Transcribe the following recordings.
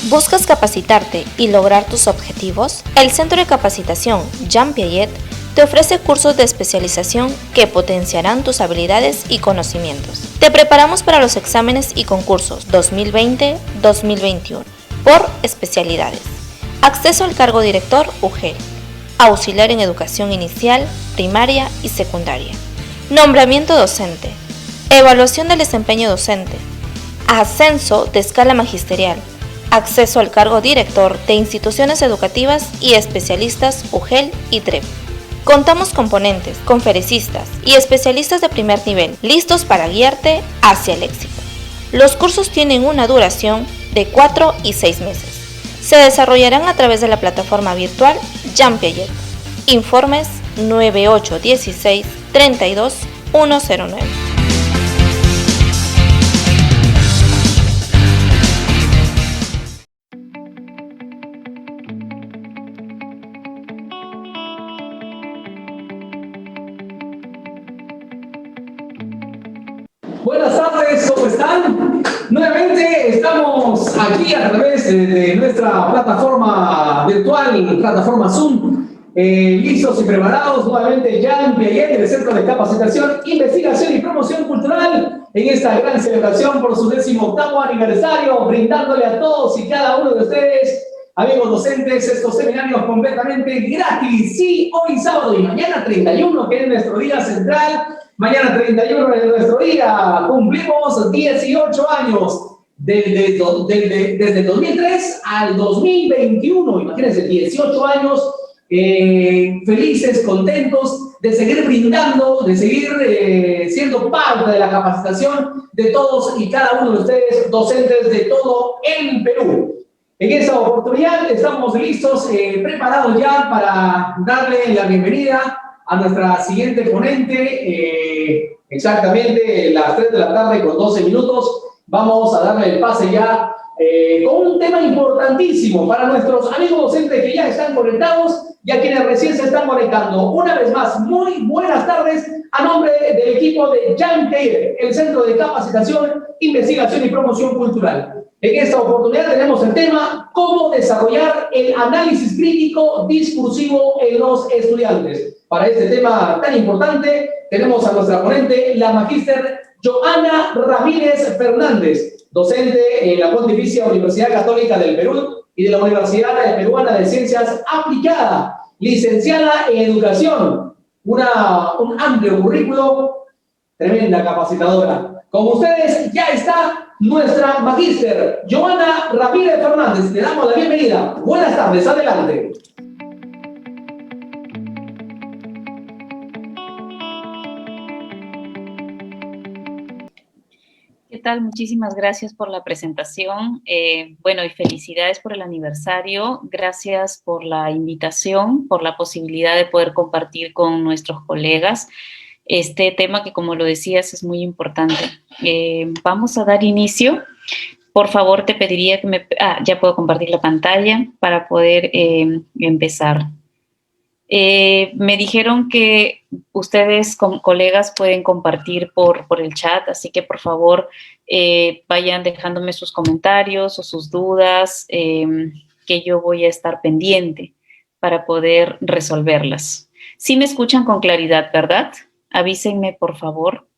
¿Buscas capacitarte y lograr tus objetivos? El Centro de Capacitación Jean Piaget te ofrece cursos de especialización que potenciarán tus habilidades y conocimientos. Te preparamos para los exámenes y concursos 2020-2021 por especialidades. Acceso al cargo director UGEL, auxiliar en educación inicial, primaria y secundaria. Nombramiento docente, evaluación del desempeño docente, ascenso de escala magisterial, acceso al cargo director de instituciones educativas y especialistas UGEL y TREP. Contamos con ponentes, conferencistas y especialistas de primer nivel, listos para guiarte hacia el éxito. Los cursos tienen una duración de 4 y 6 meses. Se desarrollarán a través de la plataforma virtual Jean Piaget. Informes 9816 32 109. Buenas tardes, ¿cómo están? Nuevamente estamos aquí a través de nuestra plataforma virtual, plataforma Zoom, listos y preparados nuevamente Jean Piaget, el Centro de Capacitación, Investigación y Promoción Cultural, en esta gran celebración por su 18º aniversario, brindándole a todos y cada uno de ustedes, amigos docentes, estos seminarios completamente gratis. Sí, hoy sábado y mañana 31, que es nuestro día central. Mañana 31 de nuestro día cumplimos 18 años, desde 2003 al 2021, imagínense, 18 años felices, contentos de seguir brindando, de seguir siendo parte de la capacitación de todos y cada uno de ustedes, docentes de todo el Perú. En esta oportunidad estamos listos, preparados ya para darle la bienvenida a nuestra siguiente ponente, exactamente las 3 de la tarde con 12 minutos. Vamos a darle el pase ya con un tema importantísimo para nuestros amigos docentes que ya están conectados y a quienes recién se están conectando. Una vez más, muy buenas tardes a nombre del equipo de Jean Piaget, el Centro de Capacitación, Investigación y Promoción Cultural. En esta oportunidad tenemos el tema cómo desarrollar el análisis crítico discursivo en los estudiantes. Para este tema tan importante tenemos a nuestra ponente, la magíster Joana Ramírez Fernández, docente en la Pontificia Universidad Católica del Perú y de la Universidad Peruana de Ciencias Aplicadas, licenciada en Educación, un amplio currículo, tremenda capacitadora. Con ustedes ya está nuestra magíster Joana Ramírez Fernández. Le damos la bienvenida. Buenas tardes, adelante. ¿Qué tal? Muchísimas gracias por la presentación. Bueno, y felicidades por el aniversario. Gracias por la invitación, por la posibilidad de poder compartir con nuestros colegas este tema que, como lo decías, es muy importante. Vamos a dar inicio. Por favor, te pediría que ya puedo compartir la pantalla para poder empezar. Me dijeron que ustedes, colegas, pueden compartir por el chat, así que por favor vayan dejándome sus comentarios o sus dudas, que yo voy a estar pendiente para poder resolverlas. Sí me escuchan con claridad, ¿verdad? Avísenme, por favor.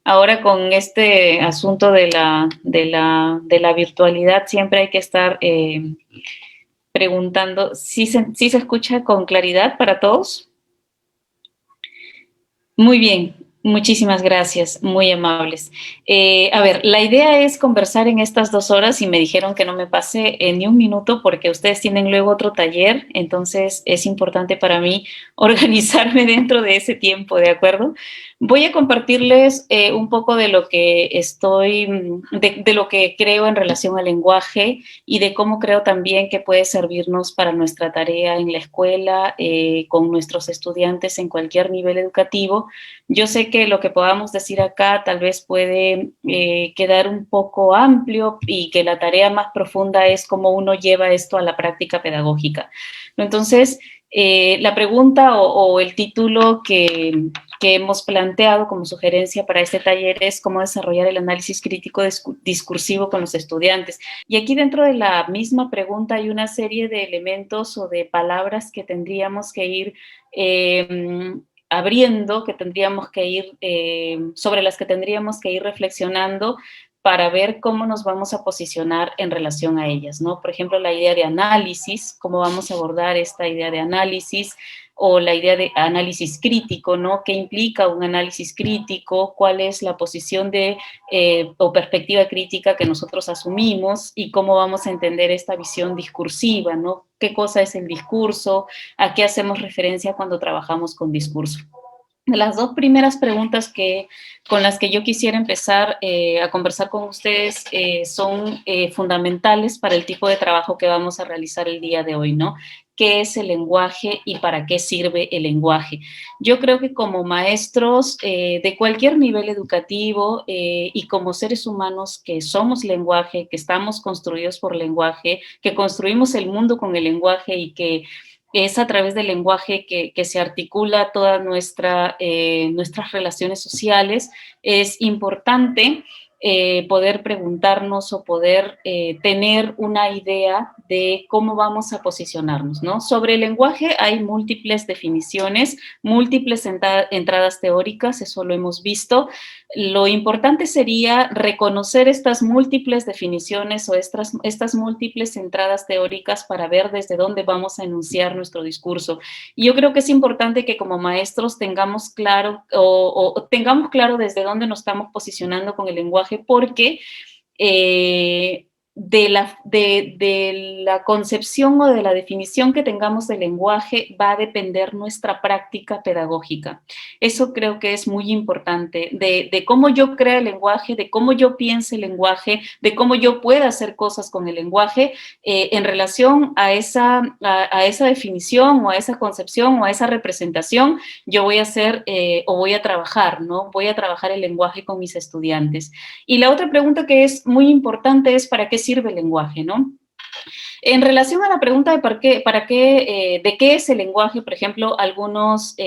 Ahora con este asunto de la virtualidad siempre hay que estar preguntando, ¿sí se escucha con claridad para todos? Muy bien, muchísimas gracias, muy amables. A ver, la idea es conversar en estas 2 horas y me dijeron que no me pase ni un minuto porque ustedes tienen luego otro taller, entonces es importante para mí organizarme dentro de ese tiempo, ¿de acuerdo? Voy a compartirles un poco de lo que de lo que creo en relación al lenguaje y de cómo creo también que puede servirnos para nuestra tarea en la escuela, con nuestros estudiantes en cualquier nivel educativo. Yo sé que lo que podamos decir acá tal vez puede quedar un poco amplio y que la tarea más profunda es cómo uno lleva esto a la práctica pedagógica. Entonces, la pregunta o el título que que hemos planteado como sugerencia para este taller es cómo desarrollar el análisis crítico discursivo con los estudiantes. Y aquí dentro de la misma pregunta hay una serie de elementos o de palabras que tendríamos que ir abriendo, que tendríamos que ir, sobre las que tendríamos que ir reflexionando para ver cómo nos vamos a posicionar en relación a ellas, ¿no? Por ejemplo, la idea de análisis, cómo vamos a abordar esta idea de análisis, o la idea de análisis crítico, ¿no? ¿Qué implica un análisis crítico? ¿Cuál es la posición de o perspectiva crítica que nosotros asumimos? Y cómo vamos a entender esta visión discursiva, ¿no? ¿Qué cosa es el discurso? ¿A qué hacemos referencia cuando trabajamos con discurso? Las dos primeras preguntas con las que yo quisiera empezar a conversar con ustedes son fundamentales para el tipo de trabajo que vamos a realizar el día de hoy, ¿no? ¿Qué es el lenguaje y para qué sirve el lenguaje? Yo creo que como maestros de cualquier nivel educativo y como seres humanos que somos lenguaje, que estamos construidos por lenguaje, que construimos el mundo con el lenguaje y que es a través del lenguaje que se articula todas nuestras relaciones sociales, es importante poder preguntarnos o poder tener una idea de cómo vamos a posicionarnos, ¿no? Sobre el lenguaje hay múltiples definiciones, múltiples entradas teóricas, eso lo hemos visto. Lo importante sería reconocer estas múltiples definiciones o estas múltiples entradas teóricas para ver desde dónde vamos a enunciar nuestro discurso. Y yo creo que es importante que como maestros tengamos claro o tengamos claro desde dónde nos estamos posicionando con el lenguaje, porque de la concepción o de la definición que tengamos del lenguaje va a depender nuestra práctica pedagógica. Eso creo que es muy importante, de cómo yo creo el lenguaje, de cómo yo pienso el lenguaje, de cómo yo pueda hacer cosas con el lenguaje en relación a esa definición o a esa concepción o a esa representación. Yo voy a hacer o voy a trabajar, ¿no? Voy a trabajar el lenguaje con mis estudiantes. Y la otra pregunta que es muy importante es ¿para qué sirve el lenguaje, no? En relación a la pregunta de qué es el lenguaje, por ejemplo, algunos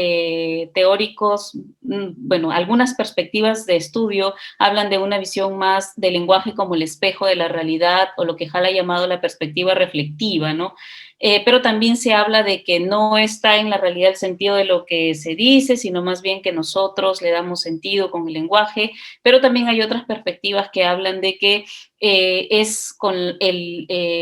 teóricos, bueno, algunas perspectivas de estudio hablan de una visión más del lenguaje como el espejo de la realidad o lo que Hall ha llamado la perspectiva reflectiva, ¿no? Pero también se habla de que no está en la realidad el sentido de lo que se dice, sino más bien que nosotros le damos sentido con el lenguaje, pero también hay otras perspectivas que hablan de que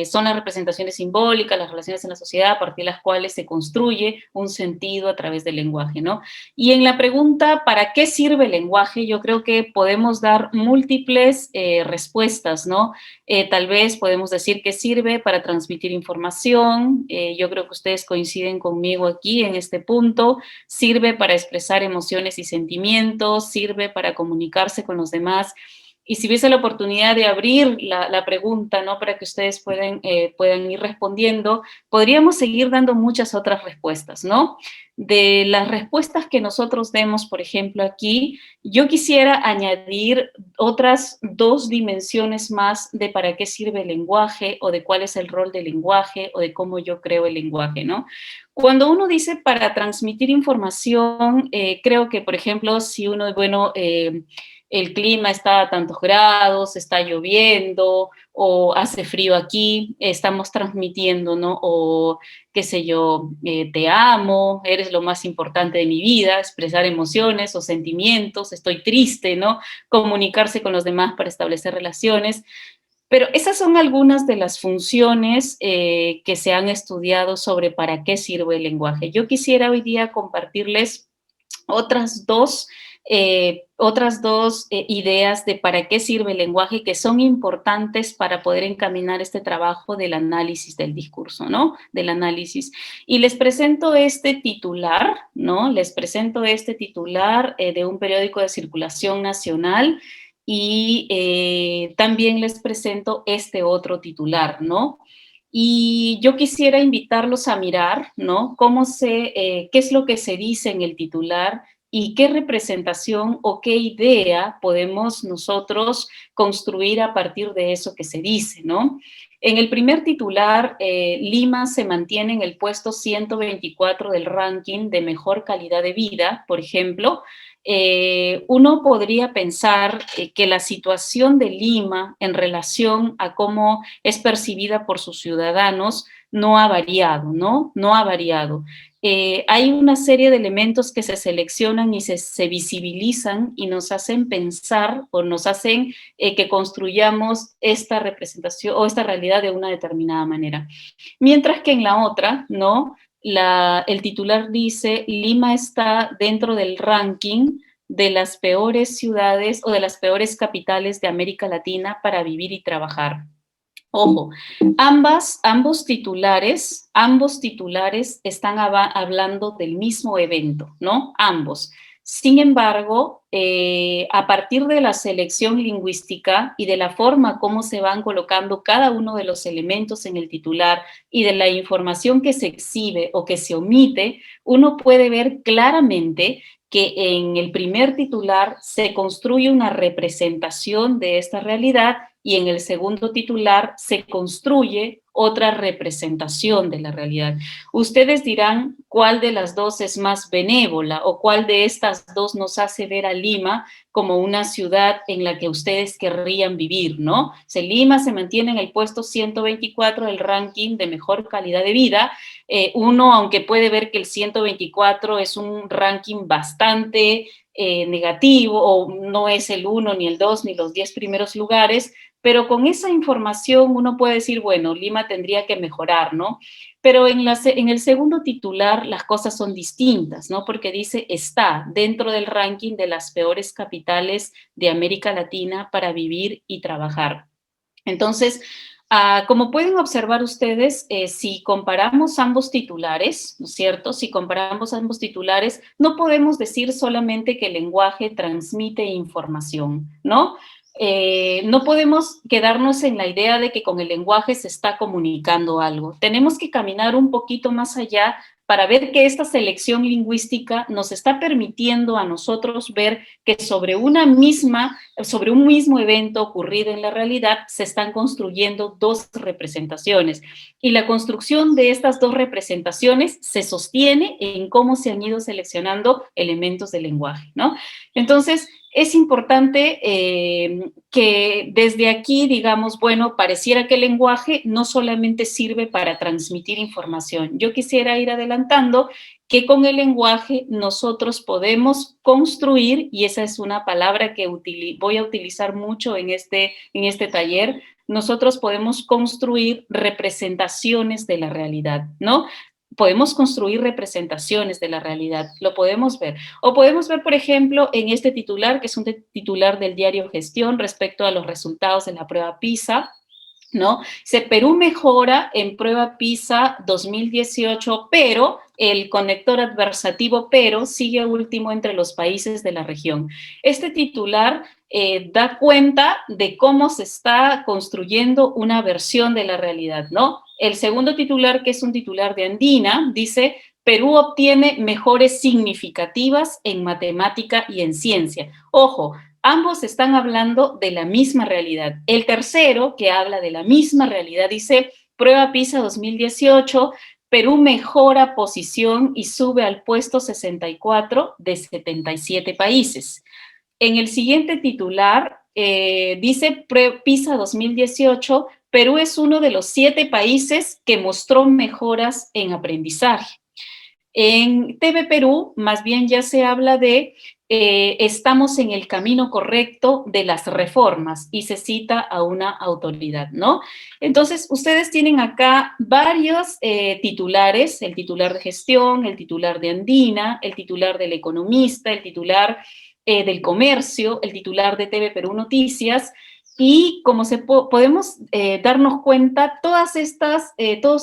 son las representaciones simbólicas, las relaciones en la sociedad a partir de las cuales se construye un sentido a través del lenguaje, ¿no? Y en la pregunta, ¿para qué sirve el lenguaje? Yo creo que podemos dar múltiples respuestas, ¿no? Tal vez podemos decir que sirve para transmitir información, yo creo que ustedes coinciden conmigo aquí en este punto, sirve para expresar emociones y sentimientos, sirve para comunicarse con los demás. Y si hubiese la oportunidad de abrir la pregunta, ¿no? Para que ustedes puedan ir respondiendo, podríamos seguir dando muchas otras respuestas, ¿no? De las respuestas que nosotros demos, por ejemplo, aquí, yo quisiera añadir otras dos dimensiones más de para qué sirve el lenguaje o de cuál es el rol del lenguaje o de cómo yo creo el lenguaje, ¿no? Cuando uno dice para transmitir información, creo que, por ejemplo, si uno, bueno, el clima está a tantos grados, está lloviendo, o hace frío aquí, estamos transmitiendo, ¿no? O, qué sé yo, te amo, eres lo más importante de mi vida, expresar emociones o sentimientos, estoy triste, ¿no? Comunicarse con los demás para establecer relaciones. Pero esas son algunas de las funciones que se han estudiado sobre para qué sirve el lenguaje. Yo quisiera hoy día compartirles otras dos ideas de para qué sirve el lenguaje que son importantes para poder encaminar este trabajo del análisis del discurso, ¿no? Del análisis. Y les presento este titular, ¿no? Les presento este titular de un periódico de circulación nacional y también les presento este otro titular, ¿no? Y yo quisiera invitarlos a mirar, ¿no? Qué es lo que se dice en el titular y qué representación o qué idea podemos nosotros construir a partir de eso que se dice, ¿no? En el primer titular, Lima se mantiene en el puesto 124 del ranking de mejor calidad de vida, por ejemplo, uno podría pensar que la situación de Lima en relación a cómo es percibida por sus ciudadanos no ha variado, ¿no? No ha variado. Hay una serie de elementos que se seleccionan y se visibilizan y nos hacen pensar o nos hacen que construyamos esta representación o esta realidad de una determinada manera. Mientras que en la otra, ¿no? El titular dice, Lima está dentro del ranking de las peores ciudades o de las peores capitales de América Latina para vivir y trabajar. Ojo, ambos titulares están hablando del mismo evento, ¿no? Ambos. Sin embargo, a partir de la selección lingüística y de la forma como se van colocando cada uno de los elementos en el titular y de la información que se exhibe o que se omite, uno puede ver claramente que en el primer titular se construye una representación de esta realidad y en el segundo titular se construye otra representación de la realidad. Ustedes dirán cuál de las dos es más benévola o cuál de estas dos nos hace ver a Lima como una ciudad en la que ustedes querrían vivir, ¿no? Si Lima se mantiene en el puesto 124 del ranking de mejor calidad de vida, uno, aunque puede ver que el 124 es un ranking bastante negativo o no es el 1 ni el 2 ni los 10 primeros lugares, pero con esa información uno puede decir, bueno, Lima tendría que mejorar, ¿no? Pero en el segundo titular las cosas son distintas, ¿no? Porque dice, está dentro del ranking de las peores capitales de América Latina para vivir y trabajar. Entonces, como pueden observar ustedes, si comparamos ambos titulares, ¿no es cierto? Si comparamos ambos titulares, no podemos decir solamente que el lenguaje transmite información, ¿no? No podemos quedarnos en la idea de que con el lenguaje se está comunicando algo. Tenemos que caminar un poquito más allá para ver que esta selección lingüística nos está permitiendo a nosotros ver que sobre un mismo evento ocurrido en la realidad se están construyendo dos representaciones. Y la construcción de estas dos representaciones se sostiene en cómo se han ido seleccionando elementos del lenguaje, ¿no? Entonces, es importante que desde aquí digamos, bueno, pareciera que el lenguaje no solamente sirve para transmitir información. Yo quisiera ir adelantando que con el lenguaje nosotros podemos construir, y esa es una palabra que voy a utilizar mucho en este taller, nosotros podemos construir representaciones de la realidad, ¿no? Podemos construir representaciones de la realidad, lo podemos ver. O podemos ver, por ejemplo, en este titular, que es un titular del diario Gestión respecto a los resultados de la prueba PISA, ¿no? Perú mejora en prueba PISA 2018, pero el conector adversativo pero sigue último entre los países de la región. Este titular da cuenta de cómo se está construyendo una versión de la realidad, ¿no? El segundo titular, que es un titular de Andina, dice, Perú obtiene mejores significativas en matemática y en ciencia. Ojo, ambos están hablando de la misma realidad. El tercero, que habla de la misma realidad, dice, prueba PISA 2018, Perú mejora posición y sube al puesto 64 de 77 países. En el siguiente titular, dice PISA 2018, Perú es uno de los 7 países que mostró mejoras en aprendizaje. En TV Perú, más bien ya se habla de estamos en el camino correcto de las reformas y se cita a una autoridad, ¿no? Entonces, ustedes tienen acá varios titulares, el titular de Gestión, el titular de Andina, el titular del Economista, el titular del Comercio, el titular de TV Perú Noticias, y como podemos darnos cuenta, todos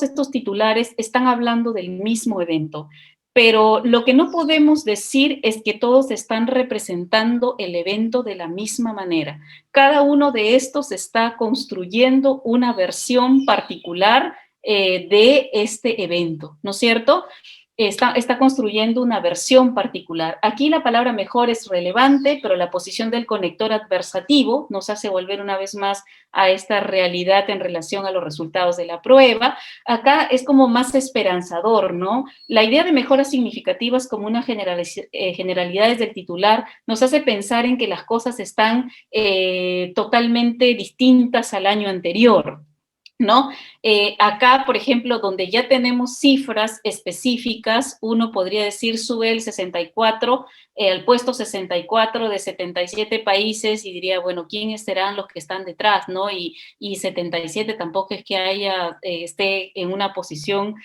estos titulares están hablando del mismo evento, pero lo que no podemos decir es que todos están representando el evento de la misma manera. Cada uno de estos está construyendo una versión particular de este evento, ¿no es cierto? está construyendo una versión particular. Aquí la palabra mejor es relevante, pero la posición del conector adversativo nos hace volver una vez más a esta realidad en relación a los resultados de la prueba. Acá es como más esperanzador, ¿no? La idea de mejoras significativas como una generalidades del titular nos hace pensar en que las cosas están totalmente distintas al año anterior, ¿no? Acá, por ejemplo, donde ya tenemos cifras específicas, uno podría decir sube el 64, al puesto 64 de 77 países y diría, bueno, ¿quiénes serán los que están detrás, no? Y 77 tampoco es que esté en una posición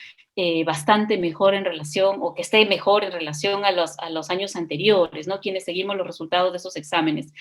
bastante mejor en relación, o que esté mejor en relación a los años anteriores, ¿no? Quienes seguimos los resultados de esos exámenes.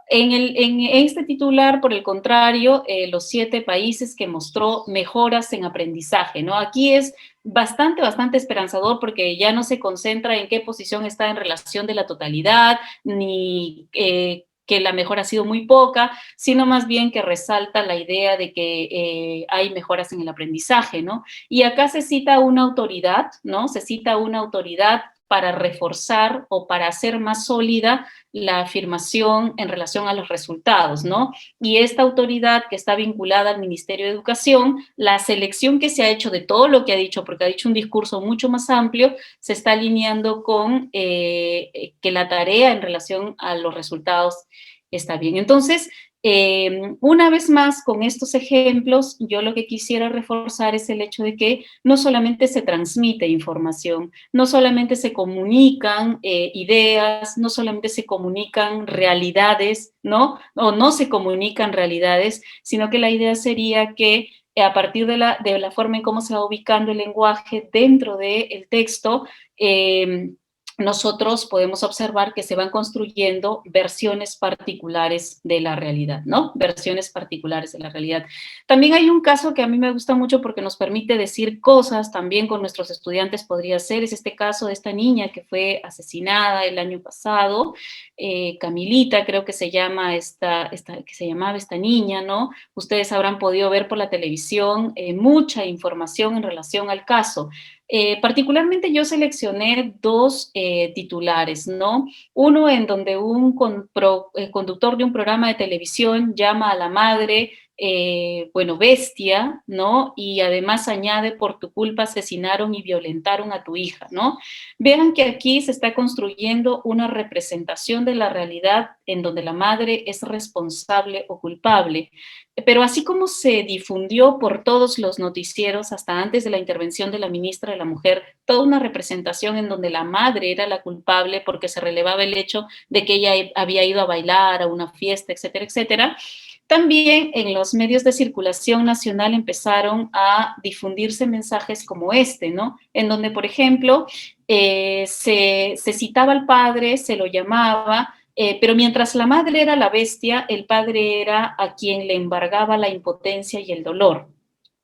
En este titular, por el contrario, los 7 países que mostró mejoras en aprendizaje, ¿no? Aquí es bastante esperanzador porque ya no se concentra en qué posición está en relación de la totalidad, ni que la mejora ha sido muy poca, sino más bien que resalta la idea de que hay mejoras en el aprendizaje, ¿no? Y acá se cita una autoridad, ¿no? Se cita una autoridad para reforzar o para hacer más sólida la afirmación en relación a los resultados, ¿no? Y esta autoridad que está vinculada al Ministerio de Educación, la selección que se ha hecho de todo lo que ha dicho, porque ha dicho un discurso mucho más amplio, se está alineando con que la tarea en relación a los resultados está bien. Entonces, una vez más, con estos ejemplos, yo lo que quisiera reforzar es el hecho de que no solamente se transmite información, no solamente se comunican ideas, no solamente se comunican realidades, ¿no? O no se comunican realidades, sino que la idea sería que a partir de la forma en cómo se va ubicando el lenguaje dentro del texto, nosotros podemos observar que se van construyendo versiones particulares de la realidad, ¿no? Versiones particulares de la realidad. También hay un caso que a mí me gusta mucho porque nos permite decir cosas también con nuestros estudiantes, podría ser, es este caso de esta niña que fue asesinada el año pasado, Camilita, creo que se llamaba esta niña, ¿no? Ustedes habrán podido ver por la televisión mucha información en relación al caso. Particularmente yo seleccioné 2 titulares, ¿no? Uno en donde un conductor de un programa de televisión llama a la madre, bueno, bestia, ¿no? Y además añade, por tu culpa asesinaron y violentaron a tu hija, ¿no? Vean que aquí se está construyendo una representación de la realidad en donde la madre es responsable o culpable. Pero así como se difundió por todos los noticieros hasta antes de la intervención de la ministra de la Mujer, toda una representación en donde la madre era la culpable porque se relevaba el hecho de que ella había ido a bailar a una fiesta, etcétera, etcétera. También en los medios de circulación nacional empezaron a difundirse mensajes como este, ¿no? En donde, por ejemplo, se citaba al padre, se lo llamaba, pero mientras la madre era la bestia, el padre era a quien le embargaba la impotencia y el dolor,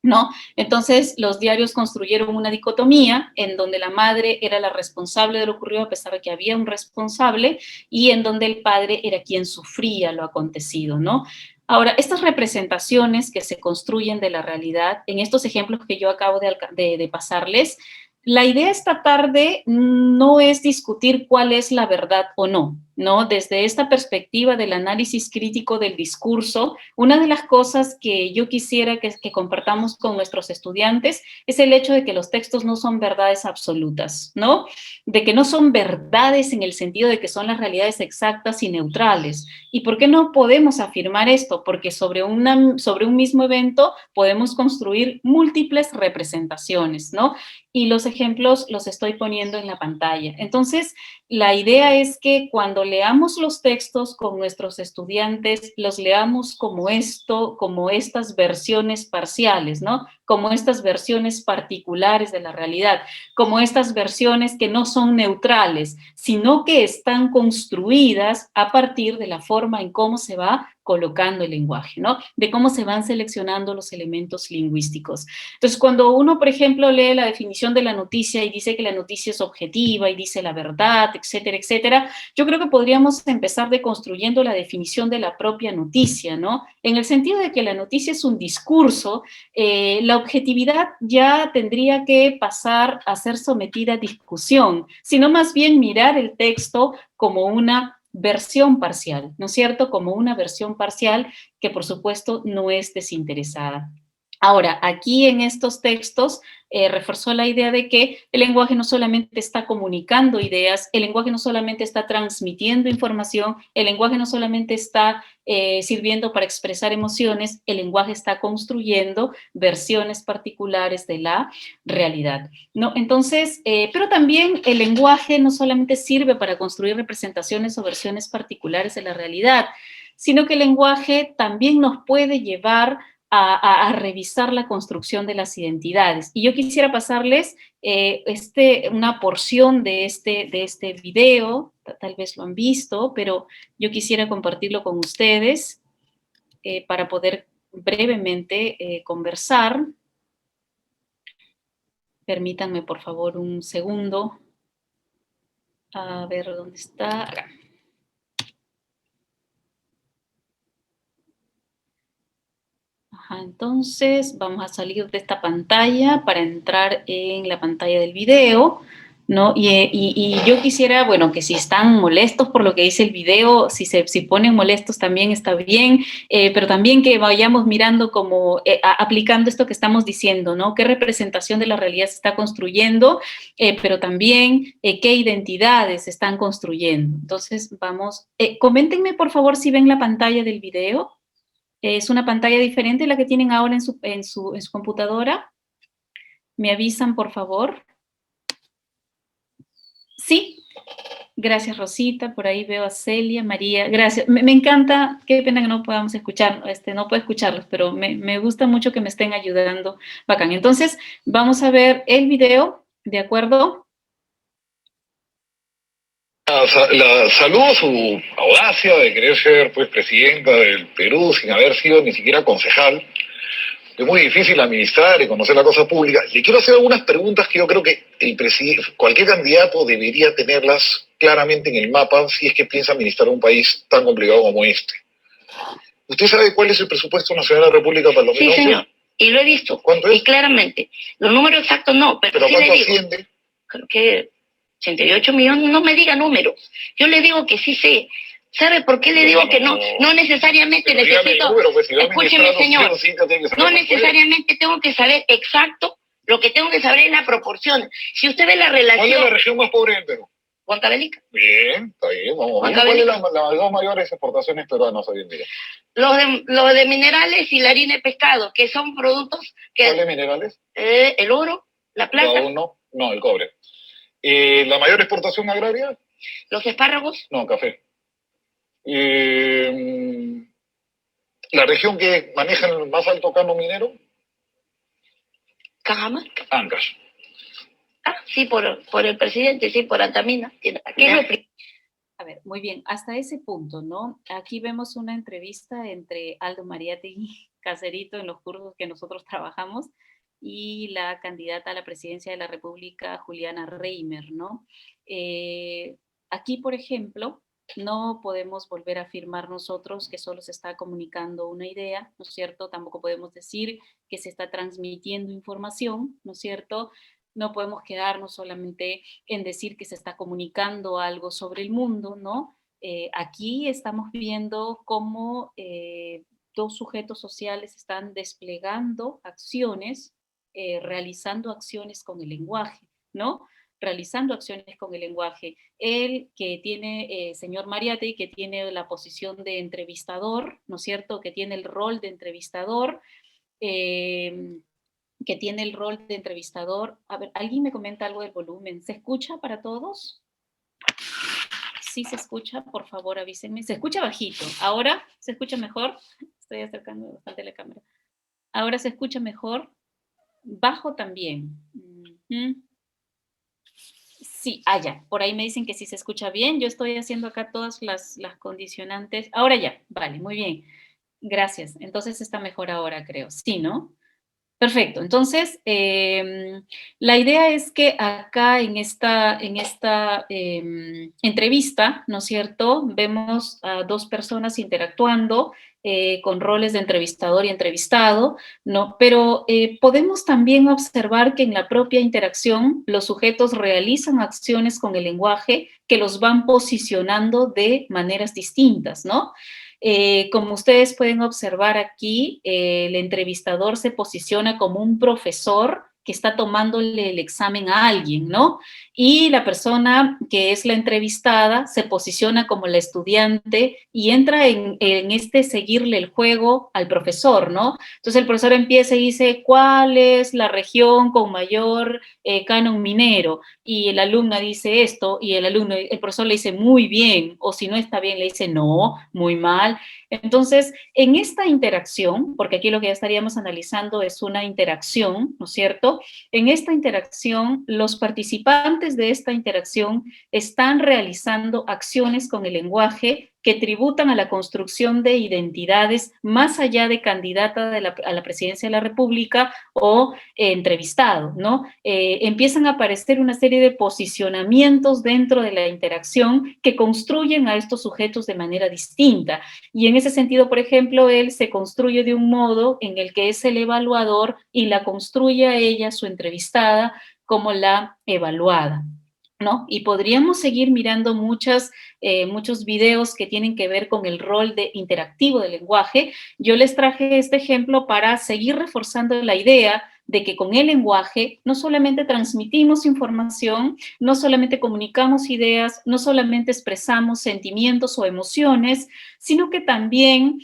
¿no? Entonces, los diarios construyeron una dicotomía en donde la madre era la responsable de lo ocurrido a pesar de que había un responsable y en donde el padre era quien sufría lo acontecido, ¿no? Ahora, estas representaciones que se construyen de la realidad, en estos ejemplos que yo acabo de pasarles, la idea esta tarde no es discutir cuál es la verdad o no, ¿no? Desde esta perspectiva del análisis crítico del discurso, una de las cosas que yo quisiera que compartamos con nuestros estudiantes es el hecho de que los textos no son verdades absolutas, ¿no? De que no son verdades en el sentido de que son las realidades exactas y neutrales. ¿Y por qué no podemos afirmar esto? Porque sobre un mismo evento podemos construir múltiples representaciones, ¿no? Y los ejemplos los estoy poniendo en la pantalla. Entonces, la idea es que cuando leamos los textos con nuestros estudiantes, los leamos como esto, como estas versiones parciales, ¿no? Como estas versiones particulares de la realidad, como estas versiones que no son neutrales, sino que están construidas a partir de la forma en cómo se va colocando el lenguaje, ¿no? De cómo se van seleccionando los elementos lingüísticos. Entonces, cuando uno, por ejemplo, lee la definición de la noticia y dice que la noticia es objetiva y dice la verdad, etcétera, etcétera, yo creo que podríamos empezar deconstruyendo la definición de la propia noticia, ¿no? En el sentido de que la noticia es un discurso, la objetividad ya tendría que pasar a ser sometida a discusión, sino más bien mirar el texto como una versión parcial, ¿no es cierto? Como una versión parcial que por supuesto no es desinteresada. Ahora, aquí en estos textos reforzó la idea de que el lenguaje no solamente está comunicando ideas, el lenguaje no solamente está transmitiendo información, el lenguaje no solamente está sirviendo para expresar emociones, el lenguaje está construyendo versiones particulares de la realidad, ¿no? Entonces, pero también el lenguaje no solamente sirve para construir representaciones o versiones particulares de la realidad, sino que el lenguaje también nos puede llevar a revisar la construcción de las identidades. Y yo quisiera pasarles una porción de este video, tal vez lo han visto, pero yo quisiera compartirlo con ustedes para poder brevemente conversar. Permítanme, por favor, un segundo. A ver, ¿dónde está? Acá. Ajá, entonces vamos a salir de esta pantalla para entrar en la pantalla del video, ¿no? Y yo quisiera, bueno, que si están molestos por lo que dice el video, si ponen molestos también está bien, pero también que vayamos mirando como aplicando esto que estamos diciendo, ¿no? ¿Qué representación de la realidad se está construyendo? Pero también qué identidades se están construyendo. Entonces, vamos, coméntenme por favor si ven la pantalla del video. ¿Es una pantalla diferente a la que tienen ahora en su computadora? ¿Me avisan, por favor? Sí. Gracias, Rosita. Por ahí veo a Celia, María. Gracias. Me encanta. Qué pena que no podamos escuchar, no puedo escucharlos, pero me gusta mucho que me estén ayudando. Bacán. Entonces, vamos a ver el video, ¿de acuerdo? Saludo su audacia de querer ser pues presidenta del Perú sin haber sido ni siquiera concejal. Es muy difícil administrar y conocer la cosa pública. Le quiero hacer algunas preguntas que yo creo que cualquier candidato debería tenerlas claramente en el mapa si es que piensa administrar un país tan complicado como este. ¿Usted sabe cuál es el presupuesto nacional de la República para el 2011? Sí, señor. Y lo he visto. ¿Cuánto es? Y claramente. Los números exactos no, pero sí ¿cuánto le digo. asciende? Creo que 88 millones, no me diga números. Yo le digo que sí sé. ¿Sabe por qué le digo que no? No necesariamente necesito... Número, pues, si escúcheme, señor. No necesariamente necesariamente tengo que saber exacto. Lo que tengo que saber es la proporción. Si usted ve la relación... ¿Cuál es la región más pobre del Perú? Huancavelica. Bien, está bien, vamos. ¿Cuáles son las dos mayores exportaciones peruanas hoy en día? Los de minerales y la harina de pescado, que son productos que... ¿Cuáles minerales? El oro, la plata. No, el cobre. ¿La mayor exportación agraria? Los espárragos. No, café. ¿La región que maneja el más alto cano minero? Cajamarca. Ancash. Ah, sí, por el presidente, sí, por Antamina. A ver, muy bien, hasta ese punto, ¿no? Aquí vemos una entrevista entre Aldo Mariátegui Caserito en los cursos que nosotros trabajamos y la candidata a la presidencia de la República, Juliana Reimer, ¿no? Aquí, por ejemplo, no podemos volver a afirmar nosotros que solo se está comunicando una idea, ¿no es cierto? Tampoco podemos decir que se está transmitiendo información, ¿no es cierto? No podemos quedarnos solamente en decir que se está comunicando algo sobre el mundo, ¿no? Aquí estamos viendo cómo dos sujetos sociales están desplegando acciones, realizando acciones con el lenguaje, ¿no? Realizando acciones con el lenguaje. Él que tiene, señor Mariátegui, que tiene la posición de entrevistador, ¿no es cierto? Que tiene el rol de entrevistador, que tiene el rol de entrevistador. A ver, ¿alguien me comenta algo del volumen? ¿Se escucha para todos? Sí se escucha, por favor avísenme. Se escucha bajito. ¿Ahora se escucha mejor? Estoy acercando bastante la cámara. ¿Ahora se escucha mejor? Bajo también. Sí, ya, por ahí me dicen que sí se escucha bien. Yo estoy haciendo acá todas las condicionantes. Ahora ya, vale, muy bien. Gracias. Entonces está mejor ahora, creo. Sí, ¿no? Perfecto. Entonces, la idea es que acá en esta entrevista, ¿no es cierto?, vemos a dos personas interactuando con roles de entrevistador y entrevistado, ¿no? Pero podemos también observar que en la propia interacción los sujetos realizan acciones con el lenguaje que los van posicionando de maneras distintas, ¿no? Como ustedes pueden observar aquí, el entrevistador se posiciona como un profesor que está tomándole el examen a alguien, ¿no? Y la persona que es la entrevistada se posiciona como la estudiante y entra en este seguirle el juego al profesor, ¿no? Entonces el profesor empieza y dice, ¿cuál es la región con mayor canon minero? Y el alumno dice esto, y el profesor le dice muy bien, o si no está bien, le dice no, muy mal. Entonces, en esta interacción, porque aquí lo que ya estaríamos analizando es una interacción, ¿no es cierto? En esta interacción, los participantes de esta interacción están realizando acciones con el lenguaje que tributan a la construcción de identidades más allá de candidata a la presidencia de la República o entrevistado, ¿no? Empiezan a aparecer una serie de posicionamientos dentro de la interacción que construyen a estos sujetos de manera distinta. Y en ese sentido, por ejemplo, él se construye de un modo en el que es el evaluador y la construye a ella, su entrevistada, como la evaluada, ¿no? Y podríamos seguir mirando muchos videos que tienen que ver con el rol interactivo del lenguaje. Yo les traje este ejemplo para seguir reforzando la idea de que con el lenguaje no solamente transmitimos información, no solamente comunicamos ideas, no solamente expresamos sentimientos o emociones, sino que también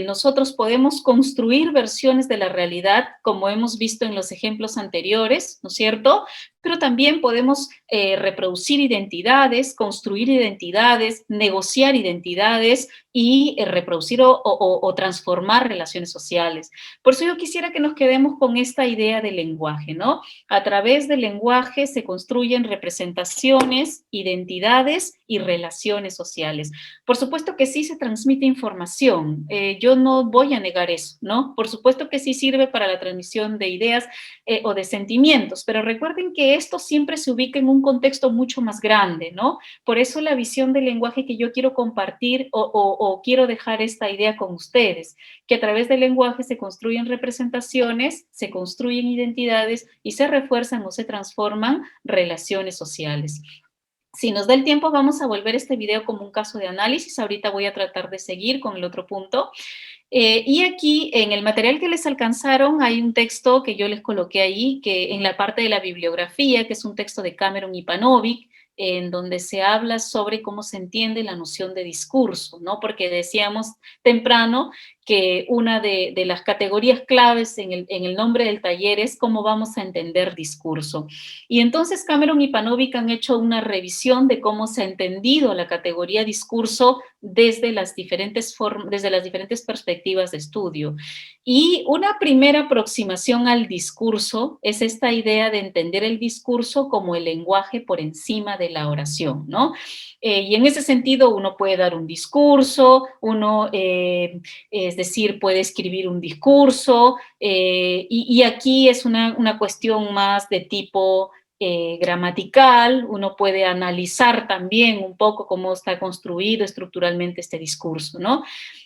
nosotros podemos construir versiones de la realidad, como hemos visto en los ejemplos anteriores, ¿no es cierto?, pero también podemos reproducir identidades, construir identidades, negociar identidades y reproducir o transformar relaciones sociales. Por eso yo quisiera que nos quedemos con esta idea del lenguaje, ¿no? A través del lenguaje se construyen representaciones, identidades y relaciones sociales. Por supuesto que sí se transmite información, yo no voy a negar eso, ¿no? Por supuesto que sí sirve para la transmisión de ideas o de sentimientos, pero recuerden que esto siempre se ubica en un contexto mucho más grande, ¿no? Por eso la visión del lenguaje que yo quiero compartir o quiero dejar esta idea con ustedes, que a través del lenguaje se construyen representaciones, se construyen identidades y se refuerzan o se transforman relaciones sociales. Si nos da el tiempo, vamos a volver este video como un caso de análisis. Ahorita voy a tratar de seguir con el otro punto. Y aquí, en el material que les alcanzaron, hay un texto que yo les coloqué ahí, que en la parte de la bibliografía, que es un texto de Cameron y Panovic, en donde se habla sobre cómo se entiende la noción de discurso, ¿no? Porque decíamos temprano que una de las categorías claves en el nombre del taller es cómo vamos a entender discurso. Y entonces Cameron y Panovic han hecho una revisión de cómo se ha entendido la categoría discurso desde las diferentes perspectivas de estudio. Y una primera aproximación al discurso es esta idea de entender el discurso como el lenguaje por encima de la oración, ¿no? Y en ese sentido uno puede dar un discurso, es decir, puede escribir un discurso, y aquí es una cuestión más de tipo gramatical, uno puede analizar también un poco cómo está construido estructuralmente este discurso, ¿no?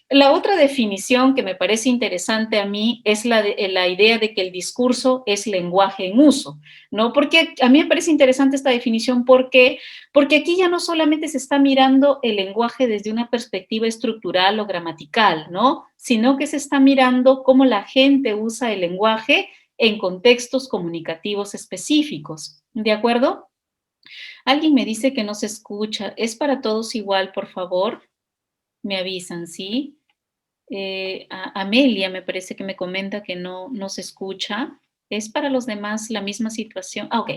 La otra definición que me parece interesante a mí es la idea de que el discurso es lenguaje en uso, ¿no? Porque a mí me parece interesante esta definición, porque aquí ya no solamente se está mirando el lenguaje desde una perspectiva estructural o gramatical, ¿no? Sino que se está mirando cómo la gente usa el lenguaje en contextos comunicativos específicos, ¿de acuerdo? Alguien me dice que no se escucha. ¿Es para todos igual, por favor? Me avisan, ¿sí? Amelia me parece que me comenta que no se escucha. ¿Es para los demás la misma situación? Ok.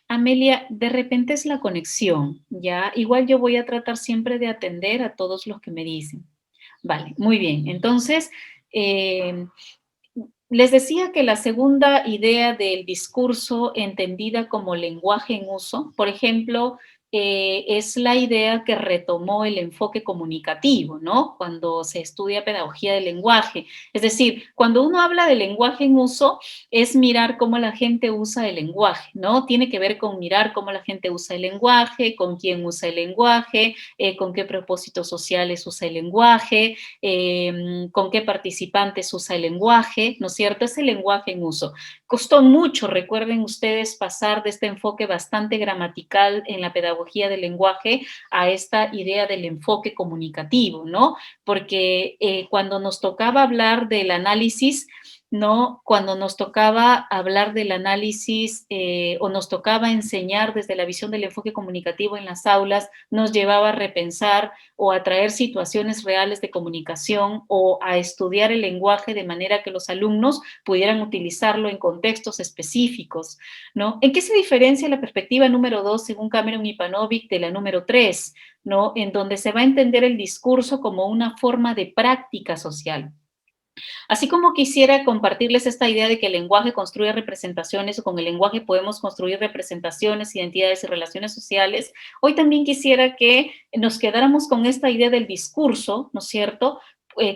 Amelia, de repente es la conexión, ¿ya? Igual yo voy a tratar siempre de atender a todos los que me dicen. Vale, muy bien. Entonces, Les decía que la segunda idea del discurso entendida como lenguaje en uso, por ejemplo, es la idea que retomó el enfoque comunicativo, ¿no? Cuando se estudia pedagogía del lenguaje. Es decir, cuando uno habla de lenguaje en uso, es mirar cómo la gente usa el lenguaje, ¿no? Tiene que ver con mirar cómo la gente usa el lenguaje, con quién usa el lenguaje, con qué propósitos sociales usa el lenguaje, con qué participantes usa el lenguaje, ¿no es cierto? Es el lenguaje en uso. Costó mucho, recuerden ustedes, pasar de este enfoque bastante gramatical en la pedagogía del lenguaje a esta idea del enfoque comunicativo, ¿no? Porque cuando nos tocaba hablar del análisis, ¿no? Cuando nos tocaba hablar del análisis o nos tocaba enseñar desde la visión del enfoque comunicativo en las aulas, nos llevaba a repensar o a traer situaciones reales de comunicación o a estudiar el lenguaje de manera que los alumnos pudieran utilizarlo en contextos específicos, ¿no? ¿En qué se diferencia la perspectiva número 2, según Cameron y Panovic, de la número 3, ¿no? En donde se va a entender el discurso como una forma de práctica social. Así como quisiera compartirles esta idea de que el lenguaje construye representaciones o con el lenguaje podemos construir representaciones, identidades y relaciones sociales, hoy también quisiera que nos quedáramos con esta idea del discurso, ¿no es cierto?,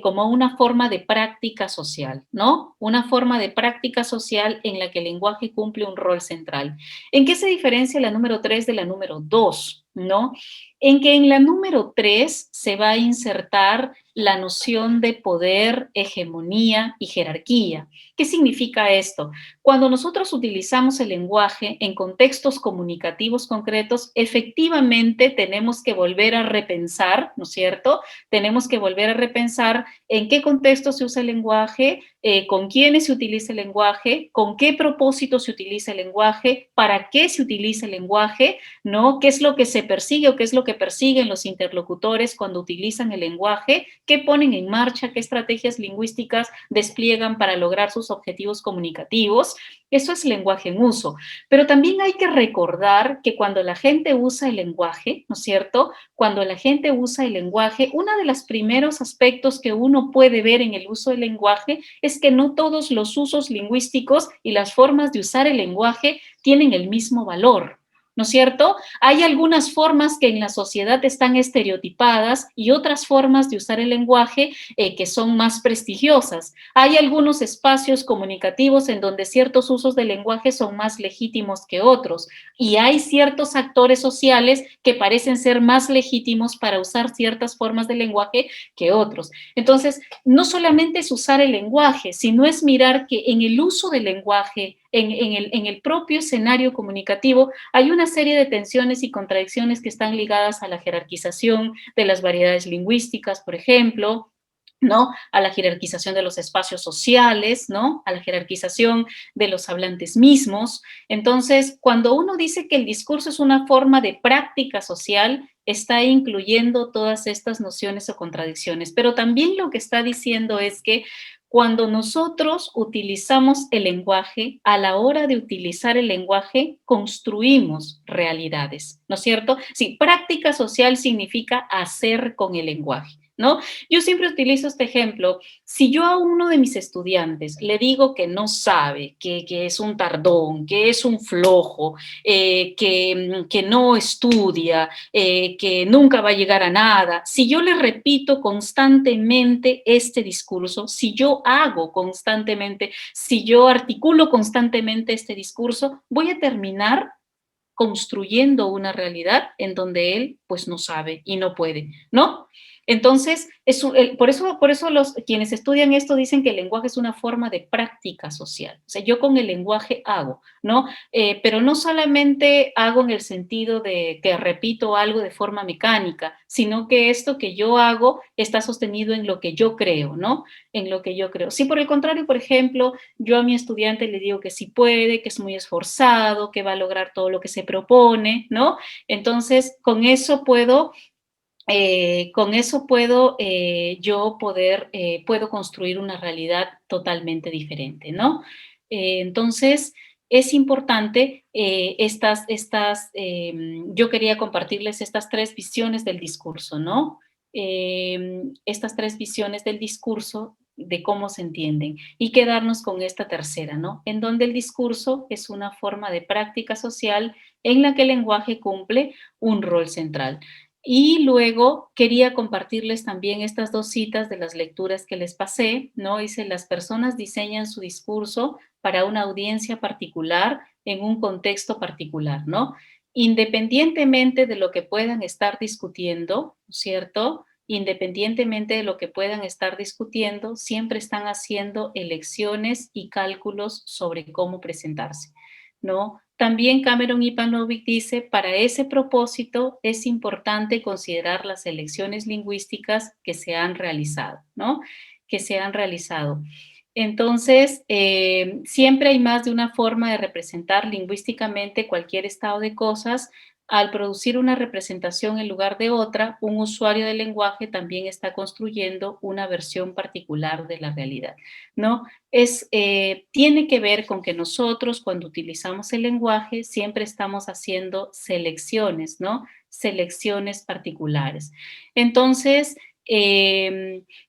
como una forma de práctica social, ¿no? Una forma de práctica social en la que el lenguaje cumple un rol central. ¿En qué se diferencia la número 3 de la número 2? ¿No? En que en la número 3 se va a insertar la noción de poder, hegemonía y jerarquía. ¿Qué significa esto? Cuando nosotros utilizamos el lenguaje en contextos comunicativos concretos, efectivamente tenemos que volver a repensar, ¿no es cierto? Tenemos que volver a repensar en qué contexto se usa el lenguaje, con quiénes se utiliza el lenguaje, con qué propósito se utiliza el lenguaje, para qué se utiliza el lenguaje, ¿no? ¿Qué es lo que se persigue o qué es lo que persiguen los interlocutores cuando utilizan el lenguaje? ¿Qué ponen en marcha? ¿Qué estrategias lingüísticas despliegan para lograr sus objetivos comunicativos? Eso es lenguaje en uso. Pero también hay que recordar que cuando la gente usa el lenguaje, ¿no es cierto? Cuando la gente usa el lenguaje, uno de los primeros aspectos que uno puede ver en el uso del lenguaje es que no todos los usos lingüísticos y las formas de usar el lenguaje tienen el mismo valor, ¿no es cierto? Hay algunas formas que en la sociedad están estereotipadas y otras formas de usar el lenguaje que son más prestigiosas. Hay algunos espacios comunicativos en donde ciertos usos del lenguaje son más legítimos que otros y hay ciertos actores sociales que parecen ser más legítimos para usar ciertas formas de lenguaje que otros. Entonces, no solamente es usar el lenguaje, sino es mirar que en el uso del lenguaje, en el propio escenario comunicativo, hay una serie de tensiones y contradicciones que están ligadas a la jerarquización de las variedades lingüísticas, por ejemplo, ¿no? A la jerarquización de los espacios sociales, ¿no? A la jerarquización de los hablantes mismos. Entonces, cuando uno dice que el discurso es una forma de práctica social, está incluyendo todas estas nociones o contradicciones, pero también lo que está diciendo es que cuando nosotros utilizamos el lenguaje, a la hora de utilizar el lenguaje, construimos realidades, ¿no es cierto? Sí, práctica social significa hacer con el lenguaje, ¿no? Yo siempre utilizo este ejemplo. Si yo a uno de mis estudiantes le digo que no sabe, que es un tardón, que es un flojo, que no estudia, que nunca va a llegar a nada, si yo le repito constantemente este discurso, si yo hago constantemente, si yo articulo constantemente este discurso, voy a terminar construyendo una realidad en donde él pues no sabe y no puede, ¿no? Entonces, por eso quienes estudian esto dicen que el lenguaje es una forma de práctica social. O sea, yo con el lenguaje hago, ¿no? Pero no solamente hago en el sentido de que repito algo de forma mecánica, sino que esto que yo hago está sostenido en lo que yo creo, ¿no? En lo que yo creo. Si por el contrario, por ejemplo, yo a mi estudiante le digo que sí puede, que es muy esforzado, que va a lograr todo lo que se propone, ¿no? Entonces, con eso puedo puedo construir una realidad totalmente diferente, ¿no? Entonces, es importante yo quería compartirles estas tres visiones del discurso, ¿no? Estas tres visiones del discurso de cómo se entienden, y quedarnos con esta tercera, ¿no? En donde el discurso es una forma de práctica social en la que el lenguaje cumple un rol central. Y luego quería compartirles también estas dos citas de las lecturas que les pasé, ¿no? Dice, las personas diseñan su discurso para una audiencia particular en un contexto particular, ¿no? Independientemente de lo que puedan estar discutiendo, ¿cierto? Independientemente de lo que puedan estar discutiendo, siempre están haciendo elecciones y cálculos sobre cómo presentarse, ¿no? También Cameron Ivanovic dice, para ese propósito es importante considerar las elecciones lingüísticas que se han realizado, ¿no? Que se han realizado. Entonces, siempre hay más de una forma de representar lingüísticamente cualquier estado de cosas. Al producir una representación en lugar de otra, un usuario del lenguaje también está construyendo una versión particular de la realidad, ¿no? Tiene que ver con que nosotros, cuando utilizamos el lenguaje, siempre estamos haciendo selecciones, ¿no? Selecciones particulares. Entonces,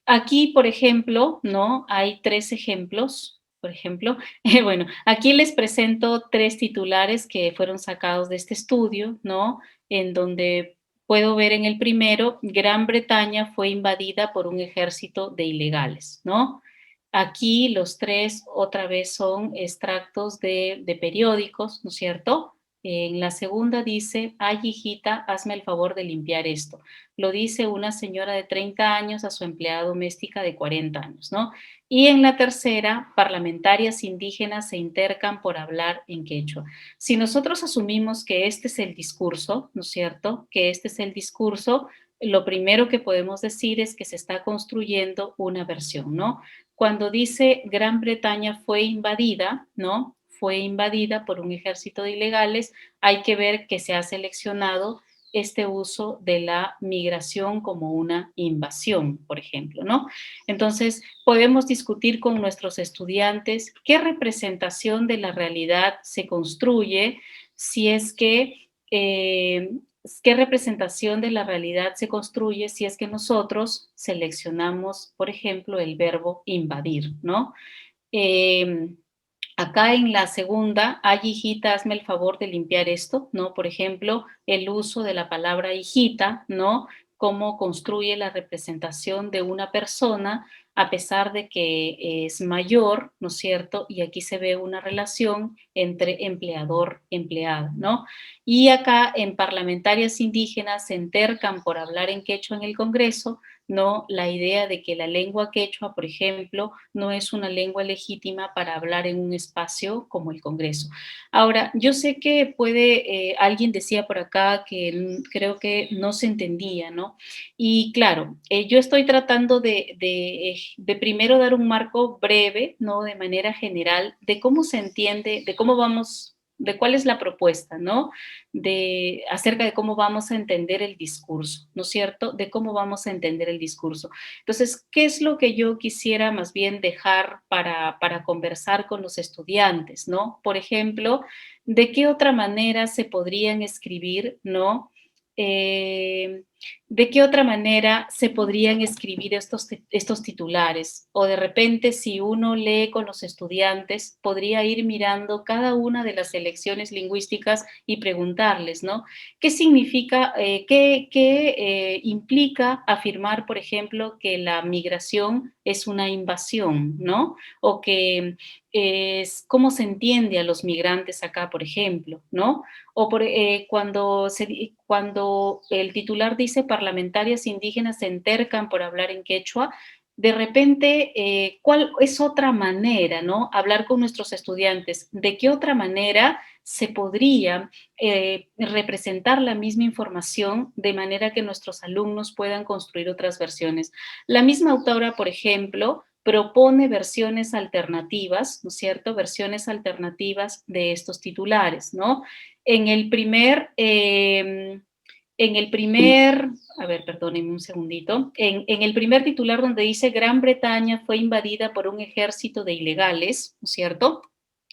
aquí, por ejemplo, ¿no? Hay 3 ejemplos. Por ejemplo, bueno, aquí les presento 3 titulares que fueron sacados de este estudio, ¿no? En donde puedo ver en el primero, Gran Bretaña fue invadida por un ejército de ilegales, ¿no? Aquí los 3 otra vez son extractos de periódicos, ¿no es cierto? En la segunda dice, ay hijita, hazme el favor de limpiar esto. Lo dice una señora de 30 años a su empleada doméstica de 40 años, ¿no? Y en la tercera, parlamentarias indígenas se intercan por hablar en quechua. Si nosotros asumimos que este es el discurso, ¿no es cierto? Que este es el discurso, lo primero que podemos decir es que se está construyendo una versión, ¿no? Cuando dice Gran Bretaña fue invadida, ¿no? Fue invadida por un ejército de ilegales, hay que ver que se ha seleccionado este uso de la migración como una invasión, por ejemplo, ¿no? Entonces, podemos discutir con nuestros estudiantes qué representación de la realidad se construye si es que qué representación de la realidad se construye si es que nosotros seleccionamos, por ejemplo, el verbo invadir, ¿no? Acá en la segunda, ay hijita, hazme el favor de limpiar esto, ¿no? Por ejemplo, el uso de la palabra hijita, ¿no? Cómo construye la representación de una persona a pesar de que es mayor, ¿no es cierto? Y aquí se ve una relación entre empleador-empleada, ¿no? Y acá en parlamentarias indígenas se entercan por hablar en quechua en el Congreso, ¿no? La idea de que la lengua quechua, por ejemplo, no es una lengua legítima para hablar en un espacio como el Congreso. Ahora, yo sé que alguien decía por acá que creo que no se entendía, ¿no? Y claro, yo estoy tratando de primero dar un marco breve, ¿no? De manera general, de cómo se entiende, de cómo vamos, de cuál es la propuesta, ¿no? Acerca de cómo vamos a entender el discurso, ¿no es cierto? De cómo vamos a entender el discurso. Entonces, ¿qué es lo que yo quisiera más bien dejar para conversar con los estudiantes, ¿no? Por ejemplo, ¿de qué otra manera se podrían escribir, ¿no? ¿De qué otra manera se podrían escribir estos titulares? O de repente, si uno lee con los estudiantes, podría ir mirando cada una de las selecciones lingüísticas y preguntarles, ¿no? ¿Qué significa, qué implica afirmar, por ejemplo, que la migración es una invasión, ¿no? O que cómo se entiende a los migrantes acá, por ejemplo, ¿no? O cuando el titular dice parlamentarias indígenas se entercan por hablar en quechua, de repente, ¿cuál es otra manera, ¿no? Hablar con nuestros estudiantes, ¿de qué otra manera se podría representar la misma información de manera que nuestros alumnos puedan construir otras versiones? La misma autora, por ejemplo, propone versiones alternativas, ¿no es cierto? Versiones alternativas de estos titulares, ¿no? En el primer, a ver, perdónenme un segundito, en el primer titular donde dice Gran Bretaña fue invadida por un ejército de ilegales, ¿no es cierto?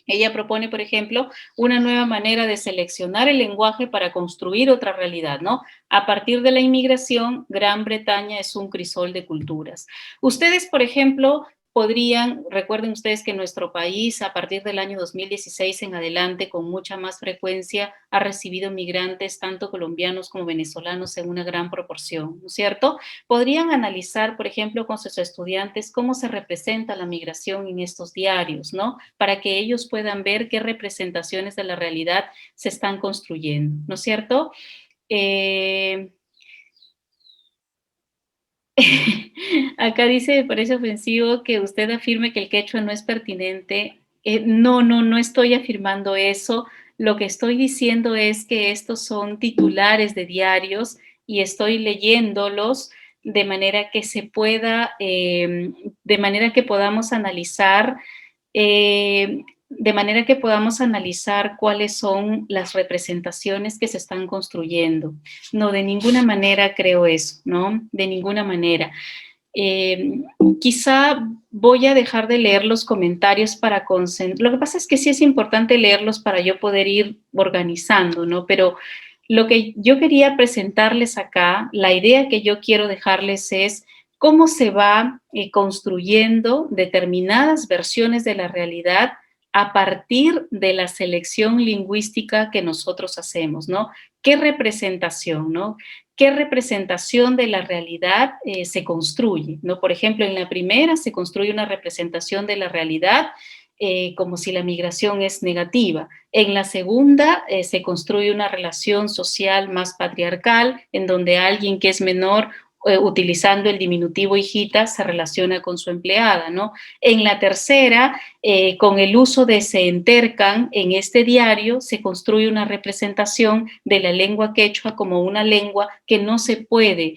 Ella propone, por ejemplo, una nueva manera de seleccionar el lenguaje para construir otra realidad, ¿no? A partir de la inmigración, Gran Bretaña es un crisol de culturas. Ustedes, por ejemplo, recuerden ustedes que nuestro país a partir del año 2016 en adelante con mucha más frecuencia ha recibido migrantes tanto colombianos como venezolanos en una gran proporción, ¿no es cierto? Podrían analizar, por ejemplo, con sus estudiantes cómo se representa la migración en estos diarios, ¿no? Para que ellos puedan ver qué representaciones de la realidad se están construyendo, ¿no es cierto? Acá dice, me parece ofensivo que usted afirme que el quechua no es pertinente. No estoy afirmando eso. Lo que estoy diciendo es que estos son titulares de diarios y estoy leyéndolos de manera que se pueda, de manera que podamos analizar de manera que podamos analizar cuáles son las representaciones que se están construyendo. No, de ninguna manera creo eso, ¿no? De ninguna manera. Quizá voy a dejar de leer los comentarios para concentrar. Lo que pasa es que sí es importante leerlos para yo poder ir organizando, ¿no? Pero lo que yo quería presentarles acá, la idea que yo quiero dejarles es cómo se va construyendo determinadas versiones de la realidad a partir de la selección lingüística que nosotros hacemos, ¿no? ¿Qué representación, no? ¿Qué representación de la realidad se construye, ¿no? Por ejemplo, en la primera se construye una representación de la realidad como si la migración es negativa. En la segunda se construye una relación social más patriarcal, en donde alguien que es menor utilizando el diminutivo hijita, se relaciona con su empleada, ¿no? En la tercera, con el uso de se entercan, en este diario se construye una representación de la lengua quechua como una lengua que no se puede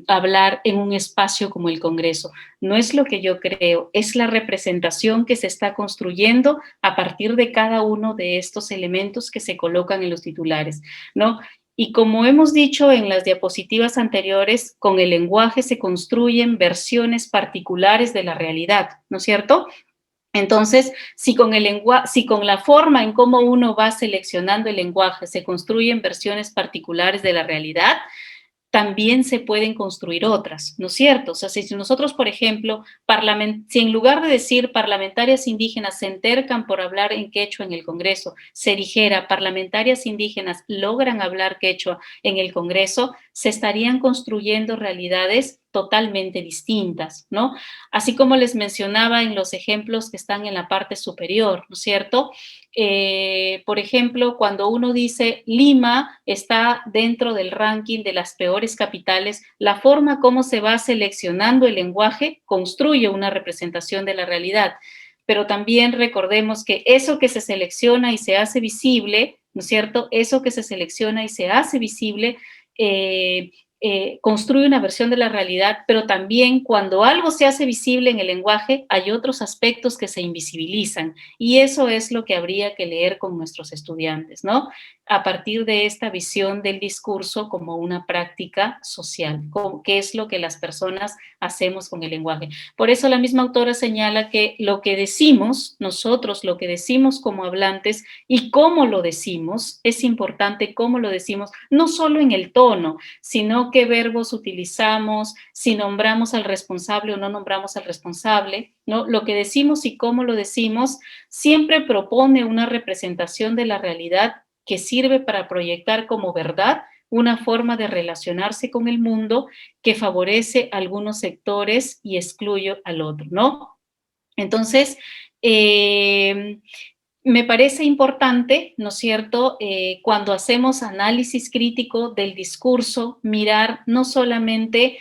hablar en un espacio como el Congreso. No es lo que yo creo, es la representación que se está construyendo a partir de cada uno de estos elementos que se colocan en los titulares, ¿no? Y como hemos dicho en las diapositivas anteriores, con el lenguaje se construyen versiones particulares de la realidad, ¿no es cierto? Entonces, si con la forma en cómo uno va seleccionando el lenguaje se construyen versiones particulares de la realidad, también se pueden construir otras, ¿no es cierto? O sea, si nosotros, por ejemplo, si en lugar de decir parlamentarias indígenas se entercan por hablar en quechua en el Congreso, se dijera parlamentarias indígenas logran hablar quechua en el Congreso, se estarían construyendo realidades totalmente distintas, ¿no? Así como les mencionaba en los ejemplos que están en la parte superior, ¿no es cierto? Por ejemplo, cuando uno dice Lima está dentro del ranking de las peores capitales, la forma como se va seleccionando el lenguaje construye una representación de la realidad. Pero también recordemos que eso que se selecciona y se hace visible, ¿no es cierto? Eso que se selecciona y se hace visible construye una versión de la realidad, pero también cuando algo se hace visible en el lenguaje, hay otros aspectos que se invisibilizan. Y eso es lo que habría que leer con nuestros estudiantes, ¿no? A partir de esta visión del discurso como una práctica social, qué es lo que las personas hacemos con el lenguaje. Por eso la misma autora señala que lo que decimos, nosotros lo que decimos como hablantes y cómo lo decimos, es importante cómo lo decimos, no solo en el tono, sino qué verbos utilizamos, si nombramos al responsable o no nombramos al responsable, ¿no? Lo que decimos y cómo lo decimos siempre propone una representación de la realidad que sirve para proyectar como verdad una forma de relacionarse con el mundo que favorece a algunos sectores y excluye al otro, ¿no? Entonces, me parece importante, ¿no es cierto?, cuando hacemos análisis crítico del discurso, mirar no solamente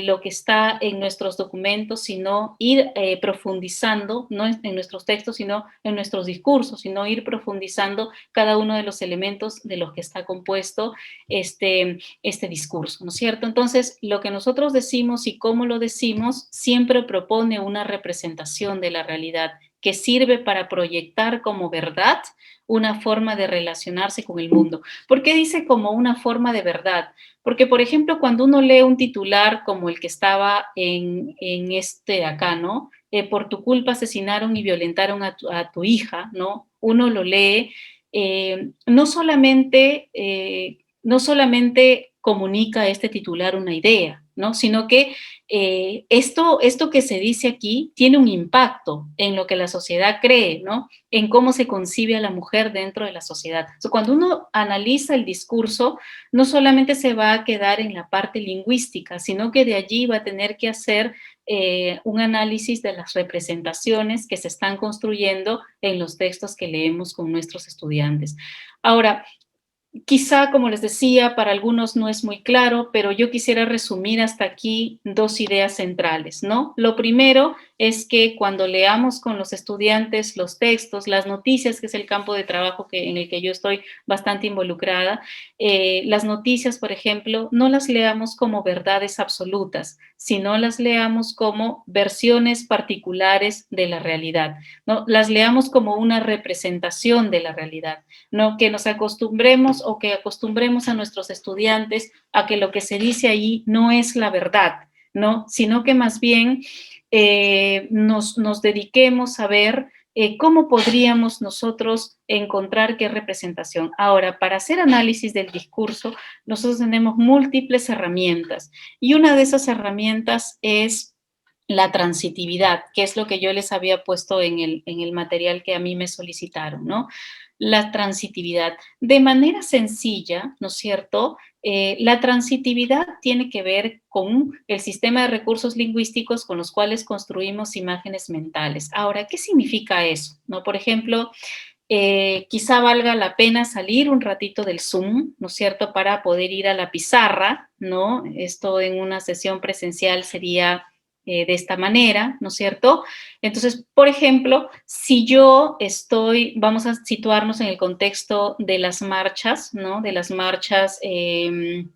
lo que está en nuestros documentos, sino ir profundizando, no en nuestros textos, sino en nuestros discursos, sino ir profundizando cada uno de los elementos de los que está compuesto este discurso, ¿no es cierto? Entonces, lo que nosotros decimos y cómo lo decimos siempre propone una representación de la realidad que sirve para proyectar como verdad una forma de relacionarse con el mundo. ¿Por qué dice como una forma de verdad? Porque, por ejemplo, cuando uno lee un titular como el que estaba en este de acá, ¿no? Por tu culpa asesinaron y violentaron a tu hija, ¿no? Uno lo lee, no solamente comunica este titular una idea, ¿no? Sino que esto que se dice aquí tiene un impacto en lo que la sociedad cree, ¿no? En cómo se concibe a la mujer dentro de la sociedad. O sea, cuando uno analiza el discurso, no solamente se va a quedar en la parte lingüística, sino que de allí va a tener que hacer un análisis de las representaciones que se están construyendo en los textos que leemos con nuestros estudiantes. Ahora, quizá, como les decía, para algunos no es muy claro, pero yo quisiera resumir hasta aquí dos ideas centrales, ¿no? Lo primero es que cuando leamos con los estudiantes los textos, las noticias, que es el campo de trabajo en el que yo estoy bastante involucrada, las noticias, por ejemplo, no las leamos como verdades absolutas, sino las leamos como versiones particulares de la realidad, ¿no? Las leamos como una representación de la realidad, ¿no? Que nos acostumbremos o que acostumbremos a nuestros estudiantes a que lo que se dice ahí no es la verdad, ¿no? Sino que más bien nos dediquemos a ver cómo podríamos nosotros encontrar qué representación. Ahora, para hacer análisis del discurso, nosotros tenemos múltiples herramientas y una de esas herramientas es la transitividad, que es lo que yo les había puesto en el material que a mí me solicitaron, ¿no? La transitividad. De manera sencilla, ¿no es cierto? La transitividad tiene que ver con el sistema de recursos lingüísticos con los cuales construimos imágenes mentales. Ahora, ¿qué significa eso? ¿No? Por ejemplo, quizá valga la pena salir un ratito del Zoom, ¿no es cierto?, para poder ir a la pizarra, ¿no? Esto en una sesión presencial sería de esta manera, ¿no es cierto? Entonces, por ejemplo, si yo vamos a situarnos en el contexto de las marchas, ¿no? De las marchas en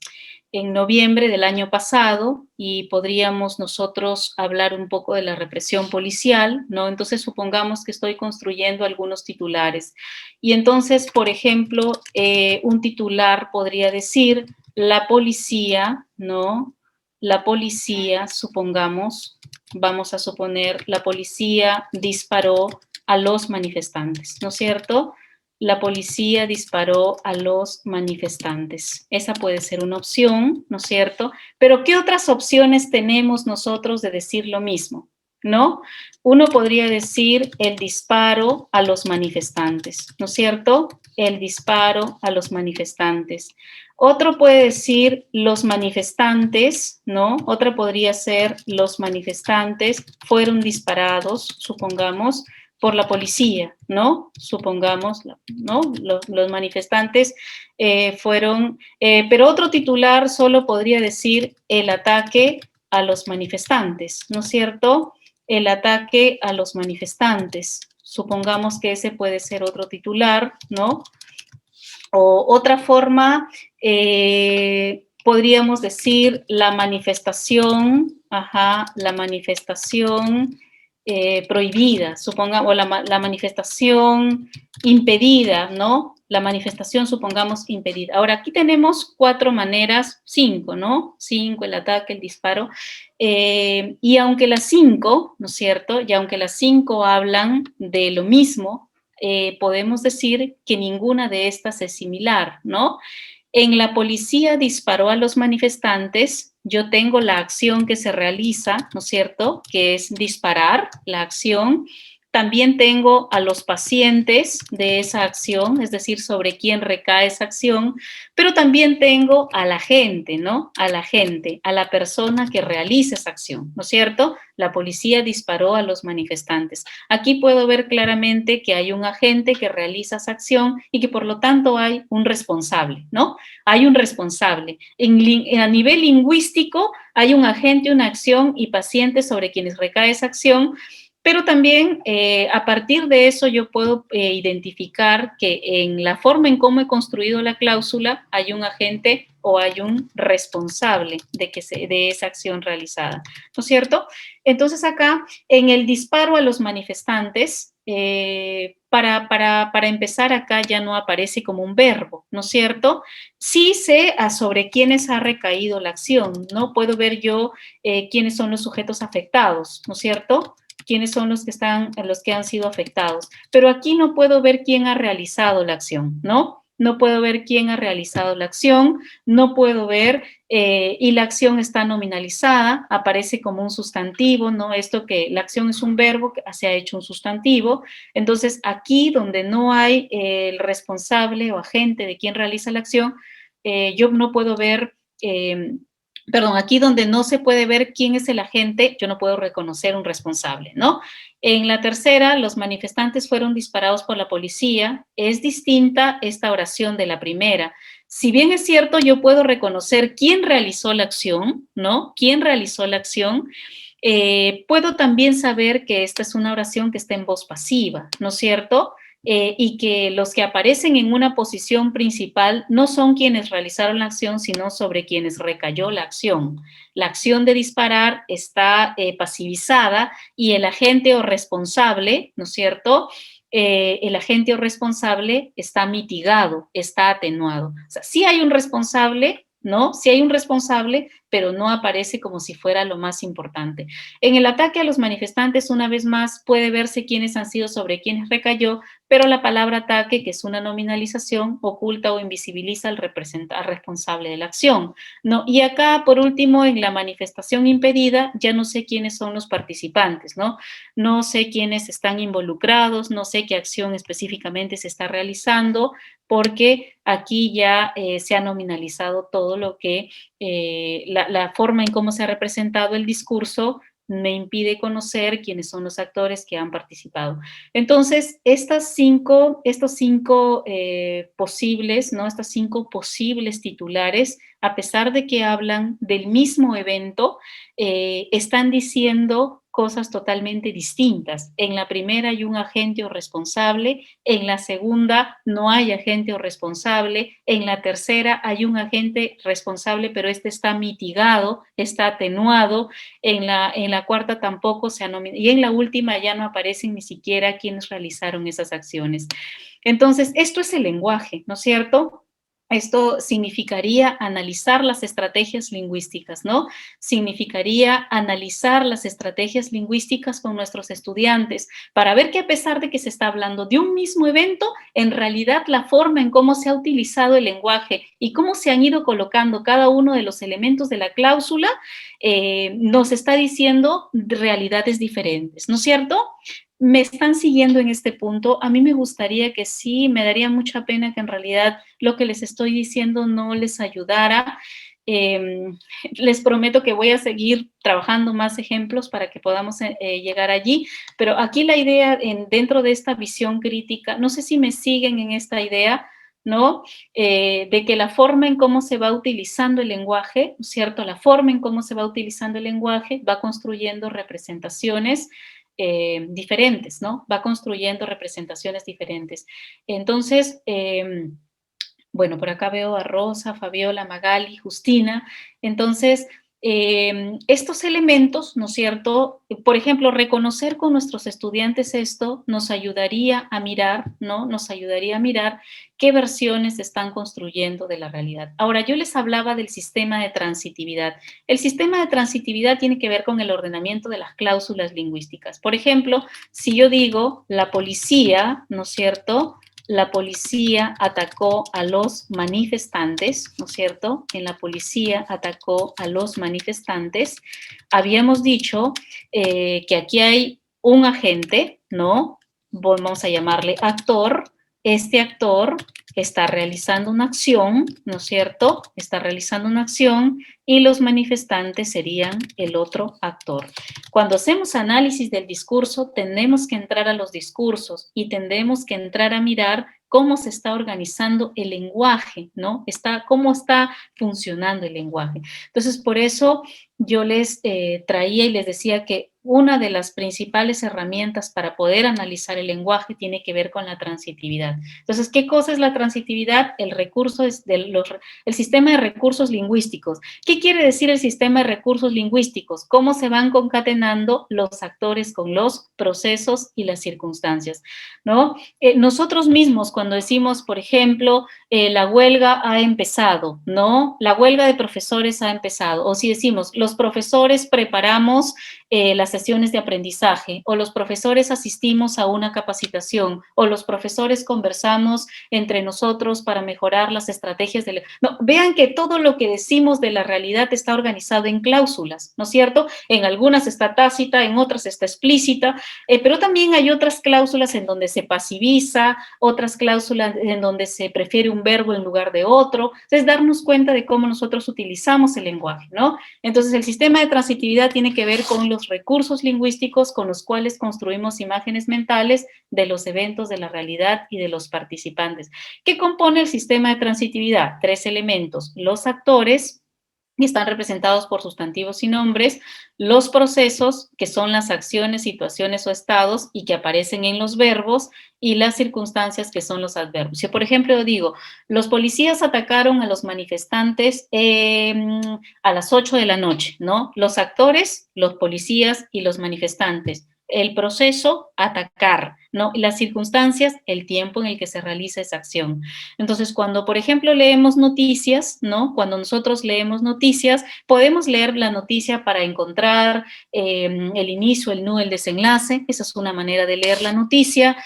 noviembre del año pasado y podríamos nosotros hablar un poco de la represión policial, ¿no? Entonces, supongamos que estoy construyendo algunos titulares. Y entonces, por ejemplo, un titular podría decir, la policía, ¿no? La policía, supongamos, vamos a suponer, la policía disparó a los manifestantes, ¿no es cierto? La policía disparó a los manifestantes. Esa puede ser una opción, ¿no es cierto? Pero ¿qué otras opciones tenemos nosotros de decir lo mismo? ¿No? Uno podría decir el disparo a los manifestantes, ¿no es cierto? El disparo a los manifestantes. Otro puede decir los manifestantes, ¿no? Otra podría ser los manifestantes fueron disparados, supongamos, por la policía, ¿no? Supongamos, ¿no? Los manifestantes fueron, pero otro titular solo podría decir el ataque a los manifestantes, ¿no es cierto? El ataque a los manifestantes. Supongamos que ese puede ser otro titular, ¿no? O otra forma, podríamos decir la manifestación, la manifestación prohibida, supongamos, o la manifestación impedida, ¿no? La manifestación, supongamos, impedida. Ahora, aquí tenemos 4 maneras, 5, ¿no? 5, el ataque, el disparo. Y aunque las 5, ¿no es cierto? Y aunque las 5 hablan de lo mismo, podemos decir que ninguna de estas es similar, ¿no? En la policía disparó a los manifestantes, yo tengo la acción que se realiza, ¿no es cierto?, que es disparar, la acción. También tengo a los pacientes de esa acción, es decir, sobre quién recae esa acción, pero también tengo a la gente, ¿no? A la gente, a la persona que realiza esa acción, ¿no es cierto? La policía disparó a los manifestantes. Aquí puedo ver claramente que hay un agente que realiza esa acción y que por lo tanto hay un responsable, ¿no? Hay un responsable. A nivel lingüístico hay un agente, una acción y pacientes sobre quienes recae esa acción. Pero también a partir de eso yo puedo identificar que en la forma en cómo he construido la cláusula hay un agente o hay un responsable de esa acción realizada, ¿no es cierto? Entonces acá en el disparo a los manifestantes, para empezar acá ya no aparece como un verbo, ¿no es cierto? Sí sé sobre quiénes ha recaído la acción, ¿no? Puedo ver yo quiénes son los sujetos afectados, ¿no es cierto? Quiénes son los que han sido afectados. Pero aquí no puedo ver quién ha realizado la acción, ¿no? no puedo ver quién ha realizado la acción, no puedo ver, y la acción está nominalizada, aparece como un sustantivo, ¿no? Esto que la acción es un verbo que se ha hecho un sustantivo. Entonces, aquí donde no hay el responsable o agente de quien realiza la acción, yo no puedo ver, perdón, aquí donde no se puede ver quién es el agente, yo no puedo reconocer un responsable, ¿no? En la tercera, los manifestantes fueron disparados por la policía. Es distinta esta oración de la primera. Si bien es cierto, yo puedo reconocer quién realizó la acción, ¿no? ¿Quién realizó la acción? Puedo también saber que esta es una oración que está en voz pasiva, ¿no es cierto? Y que los que aparecen en una posición principal no son quienes realizaron la acción, sino sobre quienes recayó la acción. La acción de disparar está pasivizada y el agente o responsable, ¿no es cierto? El agente o responsable está mitigado, está atenuado. O sea, sí hay un responsable, ¿no? Sí hay un responsable, pero no aparece como si fuera lo más importante. En el ataque a los manifestantes, una vez más, puede verse quiénes han sido sobre quienes recayó, pero la palabra ataque, que es una nominalización, oculta o invisibiliza al responsable de la acción, ¿no? Y acá, por último, en la manifestación impedida, ya no sé quiénes son los participantes, ¿no? No sé quiénes están involucrados, no sé qué acción específicamente se está realizando, porque aquí ya se ha nominalizado todo lo que la forma en cómo se ha representado el discurso me impide conocer quiénes son los actores que han participado. Entonces, estos cinco posibles, ¿no? Estas 5 posibles titulares, a pesar de que hablan del mismo evento, están diciendo cosas totalmente distintas. En la primera hay un agente o responsable, en la segunda no hay agente o responsable, en la tercera hay un agente responsable, pero este está mitigado, está atenuado, en la cuarta tampoco se ha nominado, y en la última ya no aparecen ni siquiera quienes realizaron esas acciones. Entonces, esto es el lenguaje, ¿no es cierto? Esto significaría analizar las estrategias lingüísticas, ¿no? Significaría analizar las estrategias lingüísticas con nuestros estudiantes para ver que a pesar de que se está hablando de un mismo evento, en realidad la forma en cómo se ha utilizado el lenguaje y cómo se han ido colocando cada uno de los elementos de la cláusula nos está diciendo realidades diferentes, ¿no es cierto? Me están siguiendo en este punto. A mí me gustaría que sí, me daría mucha pena que en realidad lo que les estoy diciendo no les ayudara. Les prometo que voy a seguir trabajando más ejemplos para que podamos llegar allí, pero aquí la idea dentro de esta visión crítica, no sé si me siguen en esta idea, ¿no? De que la forma en cómo se va utilizando el lenguaje, ¿cierto? La forma en cómo se va utilizando el lenguaje va construyendo representaciones diferentes, ¿no? Va construyendo representaciones diferentes. Entonces, bueno, por acá veo a Rosa, Fabiola, Magali, Justina. Entonces, estos elementos, ¿no es cierto? Por ejemplo, reconocer con nuestros estudiantes esto nos ayudaría a mirar, ¿no? Nos ayudaría a mirar qué versiones están construyendo de la realidad. Ahora, yo les hablaba del sistema de transitividad. El sistema de transitividad tiene que ver con el ordenamiento de las cláusulas lingüísticas. Por ejemplo, si yo digo la policía, ¿no es cierto?, la policía atacó a los manifestantes, ¿no es cierto? En la policía atacó a los manifestantes. Habíamos dicho que aquí hay un agente, ¿no? Vamos a llamarle actor. Este actor está realizando una acción, ¿no es cierto? Está realizando una acción y los manifestantes serían el otro actor. Cuando hacemos análisis del discurso, tenemos que entrar a los discursos y tendremos que entrar a mirar cómo se está organizando el lenguaje, ¿no? Cómo está funcionando el lenguaje. Entonces, por eso yo les traía y les decía que una de las principales herramientas para poder analizar el lenguaje tiene que ver con la transitividad. Entonces, ¿qué cosa es la transitividad? El sistema de recursos lingüísticos. ¿Qué quiere decir el sistema de recursos lingüísticos? ¿Cómo se van concatenando los actores con los procesos y las circunstancias, ¿no? Nosotros mismos, cuando decimos, por ejemplo, la huelga ha empezado, ¿no? La huelga de profesores ha empezado. O si decimos, los profesores preparamos las sesiones de aprendizaje, o los profesores asistimos a una capacitación, o los profesores conversamos entre nosotros para mejorar las estrategias de... No, vean que todo lo que decimos de la realidad está organizado en cláusulas, ¿no es cierto? En algunas está tácita, en otras está explícita, pero también hay otras cláusulas en donde se pasiviza, otras cláusulas en donde se prefiere un verbo en lugar de otro. Es darnos cuenta de cómo nosotros utilizamos el lenguaje, ¿no? Entonces, el sistema de transitividad tiene que ver con los recursos lingüísticos con los cuales construimos imágenes mentales de los eventos, de la realidad y de los participantes. ¿Qué compone el sistema de transitividad? 3 elementos: los actores, y están representados por sustantivos y nombres; los procesos, que son las acciones, situaciones o estados y que aparecen en los verbos; y las circunstancias, que son los adverbios. Si, por ejemplo, digo, los policías atacaron a los manifestantes a las 8 de la noche, ¿no? Los actores, los policías y los manifestantes. El proceso, atacar, ¿no? Y las circunstancias, el tiempo en el que se realiza esa acción. Entonces, cuando, por ejemplo, leemos noticias, ¿no? Cuando nosotros leemos noticias, podemos leer la noticia para encontrar el inicio, el nudo, el desenlace. Esa es una manera de leer la noticia.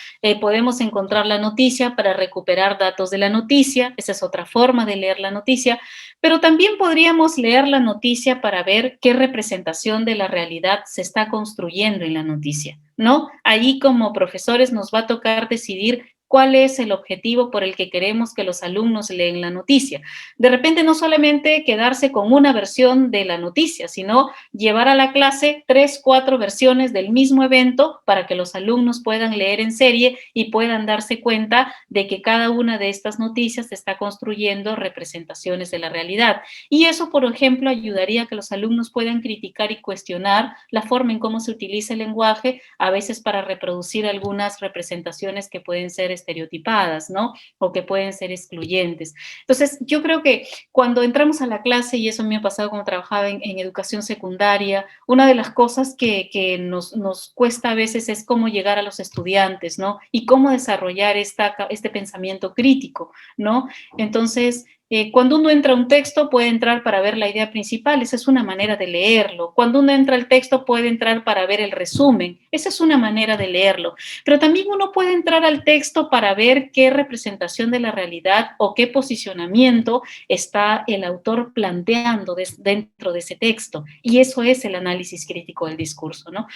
Podemos encontrar la noticia para recuperar datos de la noticia. Esa es otra forma de leer la noticia. Pero también podríamos leer la noticia para ver qué representación de la realidad se está construyendo en la noticia, ¿no? Ahí, como profesores, nos va a tocar decidir cuál es el objetivo por el que queremos que los alumnos leen la noticia. De repente, no solamente quedarse con una versión de la noticia, sino llevar a la clase 3, 4 versiones del mismo evento para que los alumnos puedan leer en serie y puedan darse cuenta de que cada una de estas noticias está construyendo representaciones de la realidad. Y eso, por ejemplo, ayudaría a que los alumnos puedan criticar y cuestionar la forma en cómo se utiliza el lenguaje, a veces para reproducir algunas representaciones que pueden ser estereotipadas, ¿no? O que pueden ser excluyentes. Entonces, yo creo que cuando entramos a la clase, y eso me ha pasado cuando trabajaba en educación secundaria, una de las cosas que nos cuesta a veces es cómo llegar a los estudiantes, ¿no? Y cómo desarrollar este pensamiento crítico, ¿no? Entonces, cuando uno entra a un texto, puede entrar para ver la idea principal, esa es una manera de leerlo. Cuando uno entra al texto, puede entrar para ver el resumen, esa es una manera de leerlo. Pero también uno puede entrar al texto para ver qué representación de la realidad o qué posicionamiento está el autor planteando dentro de ese texto. Y eso es el análisis crítico del discurso, ¿no?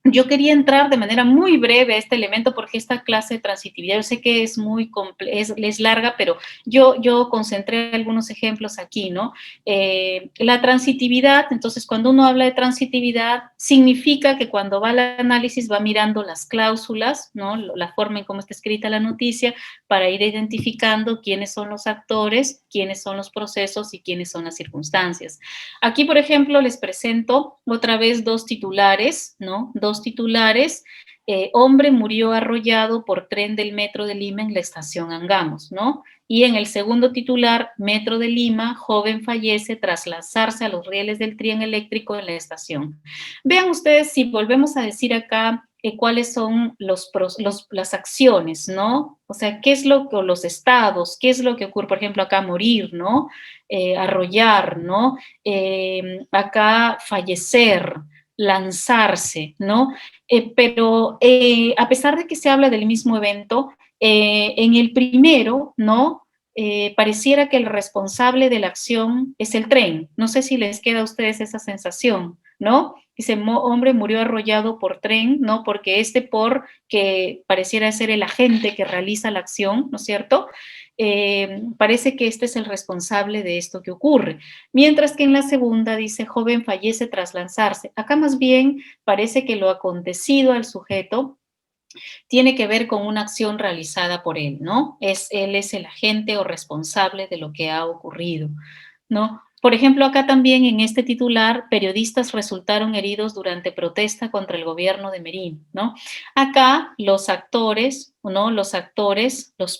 Yo quería entrar de manera muy breve a este elemento porque esta clase de transitividad, yo sé que es muy es larga, pero yo concentré algunos ejemplos aquí, ¿no? La transitividad, entonces, cuando uno habla de transitividad, significa que cuando va al análisis va mirando las cláusulas, ¿no? La forma en cómo está escrita la noticia, para ir identificando quiénes son los actores, quiénes son los procesos y quiénes son las circunstancias. Aquí, por ejemplo, les presento otra vez 2 titulares, ¿no? 2 titulares: hombre murió arrollado por tren del metro de Lima en la estación Angamos, ¿no? Y en el segundo titular, metro de Lima, joven fallece tras lanzarse a los rieles del tren eléctrico en la estación. Vean ustedes, si volvemos a decir acá cuáles son las acciones, ¿no? O sea, qué es lo que, los estados, qué es lo que ocurre, por ejemplo, acá morir, ¿no? Arrollar, ¿no? Acá fallecer, lanzarse, ¿no? Pero a pesar de que se habla del mismo evento, en el primero, ¿no? Pareciera que el responsable de la acción es el tren. No sé si les queda a ustedes esa sensación, ¿no? Dice, hombre murió arrollado por tren, ¿no? Porque que pareciera ser el agente que realiza la acción, ¿no es cierto? Parece que este es el responsable de esto que ocurre. Mientras que en la segunda dice, joven fallece tras lanzarse. Acá más bien parece que lo acontecido al sujeto tiene que ver con una acción realizada por él, ¿no? Él es el agente o responsable de lo que ha ocurrido, ¿no? Por ejemplo, acá también en este titular, periodistas resultaron heridos durante protesta contra el gobierno de Merín, ¿no? Acá los actores, ¿no? Los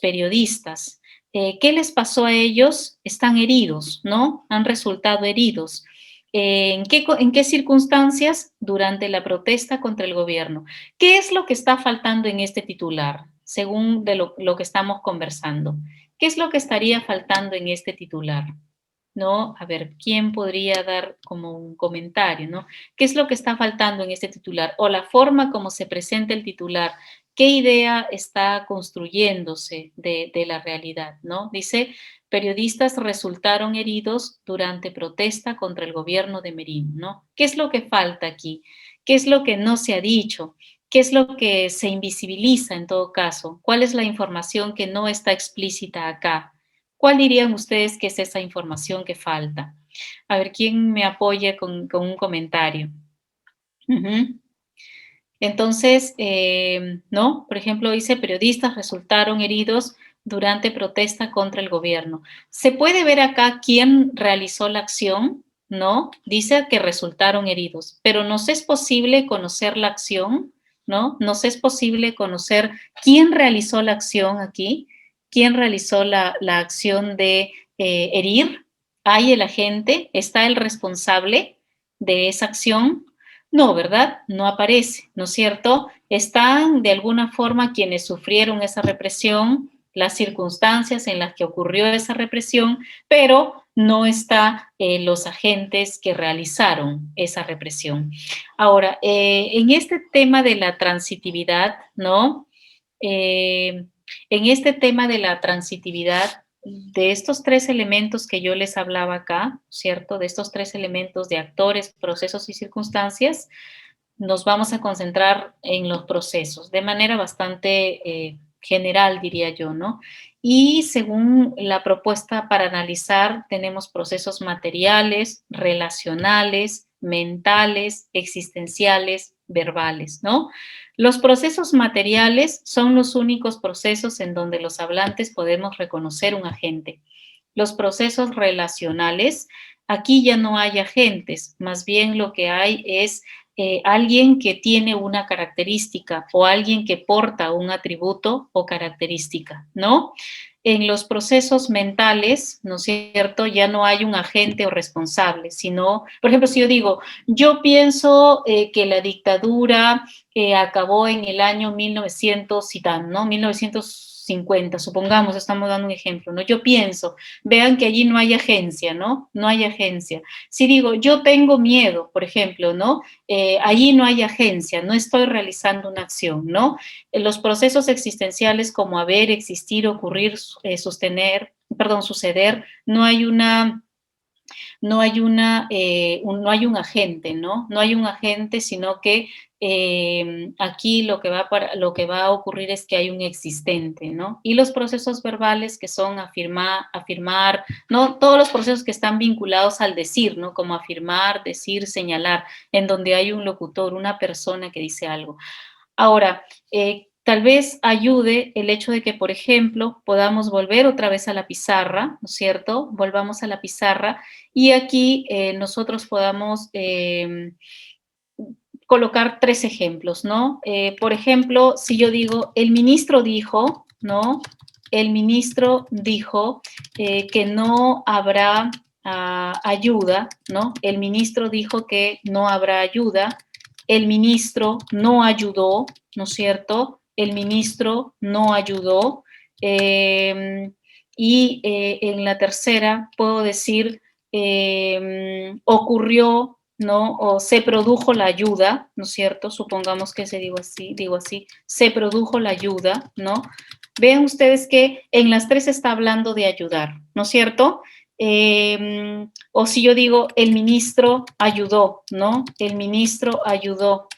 periodistas, ¿qué les pasó a ellos? Están heridos, ¿no? Han resultado heridos. ¿En qué circunstancias? Durante la protesta contra el gobierno. ¿Qué es lo que está faltando en este titular? según de lo que estamos conversando. ¿Qué es lo que estaría faltando en este titular? ¿No? A ver, ¿quién podría dar como un comentario, ¿no? ¿Qué es lo que está faltando en este titular? O la forma como se presenta el titular, ¿qué idea está construyéndose de la realidad, ¿no? Dice, periodistas resultaron heridos durante protesta contra el gobierno de Merino, ¿no? ¿Qué es lo que falta aquí? ¿Qué es lo que no se ha dicho? ¿Qué es lo que se invisibiliza en todo caso? ¿Cuál es la información que no está explícita acá? ¿Cuál dirían ustedes que es esa información que falta? A ver, ¿quién me apoya con un comentario? Uh-huh. Entonces, ¿no? Por ejemplo, dice, periodistas resultaron heridos durante protesta contra el gobierno. ¿Se puede ver acá quién realizó la acción? ¿No? Dice que resultaron heridos, pero ¿nos es posible conocer la acción? ¿No? ¿Nos es posible conocer quién realizó la acción aquí? ¿Quién realizó la acción de herir? ¿Hay el agente? ¿Está el responsable de esa acción? No, ¿verdad? No aparece, ¿no es cierto? Están de alguna forma quienes sufrieron esa represión, las circunstancias en las que ocurrió esa represión, pero no está los agentes que realizaron esa represión. Ahora, en este tema de la transitividad, ¿no? En este tema de la transitividad, de estos tres elementos que yo les hablaba acá, ¿cierto? De estos tres elementos de actores, procesos y circunstancias, nos vamos a concentrar en los procesos de manera bastante general, diría yo, ¿no? Y según la propuesta para analizar, tenemos procesos materiales, relacionales, mentales, existenciales, verbales, ¿no? Los procesos materiales son los únicos procesos en donde los hablantes podemos reconocer un agente. Los procesos relacionales, aquí ya no hay agentes, más bien lo que hay es alguien que tiene una característica o alguien que porta un atributo o característica, ¿no? En los procesos mentales, ¿no es cierto? Ya no hay un agente o responsable, sino, por ejemplo, si yo digo, yo pienso que la dictadura acabó en el año 1900 y tal, ¿no? 1950, supongamos, estamos dando un ejemplo, ¿no? Yo pienso, vean que allí no hay agencia, ¿no? No hay agencia. Si digo, yo tengo miedo, por ejemplo, ¿no? Allí no hay agencia, no estoy realizando una acción, ¿no? Los procesos existenciales como haber, existir, ocurrir, suceder, no hay no hay un agente, ¿no? No hay un agente, sino que aquí lo que va a ocurrir es que hay un existente, ¿no? Y los procesos verbales que son afirmar, ¿no? Todos los procesos que están vinculados al decir, ¿no? Como afirmar, decir, señalar, en donde hay un locutor, una persona que dice algo. Ahora, tal vez ayude el hecho de que, por ejemplo, podamos volver otra vez a la pizarra, ¿no es cierto? Volvamos a la pizarra y aquí nosotros podamos colocar tres ejemplos, ¿no? Por ejemplo, si yo digo, el ministro dijo, ¿no? El ministro dijo que no habrá ayuda, ¿no? El ministro dijo que no habrá ayuda. El ministro no ayudó, ¿no es cierto? El ministro no ayudó. Y en la tercera puedo decir, ocurrió, ¿no? O se produjo la ayuda, ¿no es cierto? Supongamos que digo así, se produjo la ayuda, ¿no? Vean ustedes que en las tres está hablando de ayudar, ¿no es cierto? O si yo digo, el ministro ayudó, ¿no? El ministro ayudó,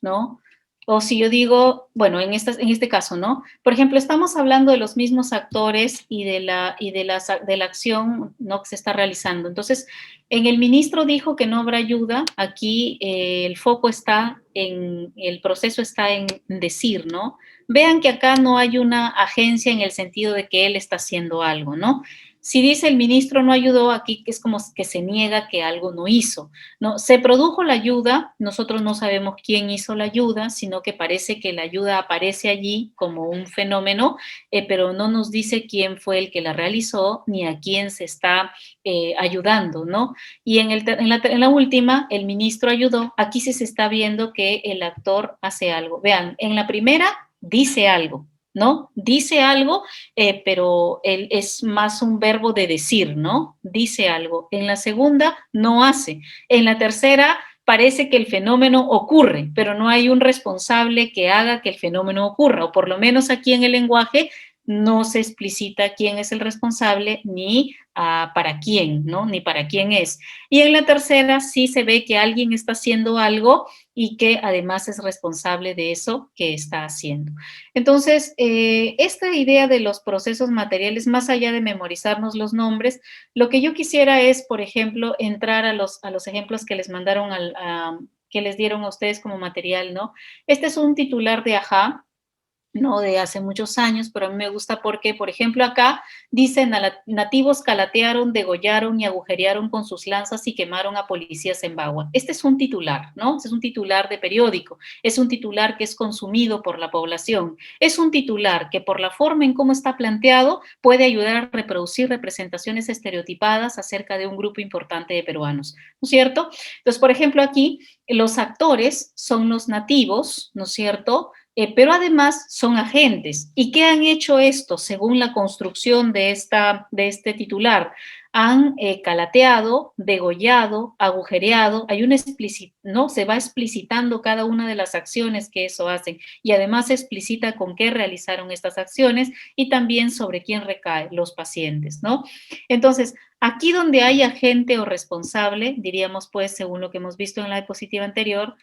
¿no? O si yo digo, bueno, en este caso, ¿no? Por ejemplo, estamos hablando de los mismos actores y de la acción, ¿no? Que se está realizando. Entonces, en el ministro dijo que no habrá ayuda, aquí el foco está el proceso está en decir, ¿no? Vean que acá no hay una agencia en el sentido de que él está haciendo algo, ¿no? Si dice el ministro no ayudó, aquí es como que se niega que algo no hizo, ¿no? Se produjo la ayuda, nosotros no sabemos quién hizo la ayuda, sino que parece que la ayuda aparece allí como un fenómeno, pero no nos dice quién fue el que la realizó ni a quién se está ayudando, ¿no? Y en la última, el ministro ayudó, aquí sí se está viendo que el actor hace algo. Vean, en la primera dice algo, ¿no? Dice algo, pero él es más un verbo de decir, ¿no? Dice algo. En la segunda, no hace. En la tercera, parece que el fenómeno ocurre, pero no hay un responsable que haga que el fenómeno ocurra, o por lo menos aquí en el lenguaje no se explicita quién es el responsable ni para quién, ¿no? Ni para quién es. Y en la tercera sí se ve que alguien está haciendo algo y que además es responsable de eso que está haciendo. Entonces, esta idea de los procesos materiales, más allá de memorizarnos los nombres, lo que yo quisiera es, por ejemplo, entrar a los ejemplos que les mandaron, que les dieron a ustedes como material, ¿no? Este es un titular de AJA, ¿no? De hace muchos años, pero a mí me gusta porque, por ejemplo, acá dicen, nativos calatearon, degollaron y agujerearon con sus lanzas y quemaron a policías en Bagua. Este es un titular, ¿no? Este es un titular de periódico, es un titular que es consumido por la población, es un titular que por la forma en cómo está planteado puede ayudar a reproducir representaciones estereotipadas acerca de un grupo importante de peruanos, ¿no es cierto? Entonces, por ejemplo, aquí los actores son los nativos, ¿no es cierto?, pero además son agentes. ¿Y qué han hecho esto según la construcción de este titular? Han calateado, degollado, agujereado, hay un ¿no? Se va explicitando cada una de las acciones que eso hacen y además se explicita con qué realizaron estas acciones y también sobre quién recae, los pacientes, ¿no? Entonces, aquí donde hay agente o responsable, diríamos pues, según lo que hemos visto en la diapositiva anterior,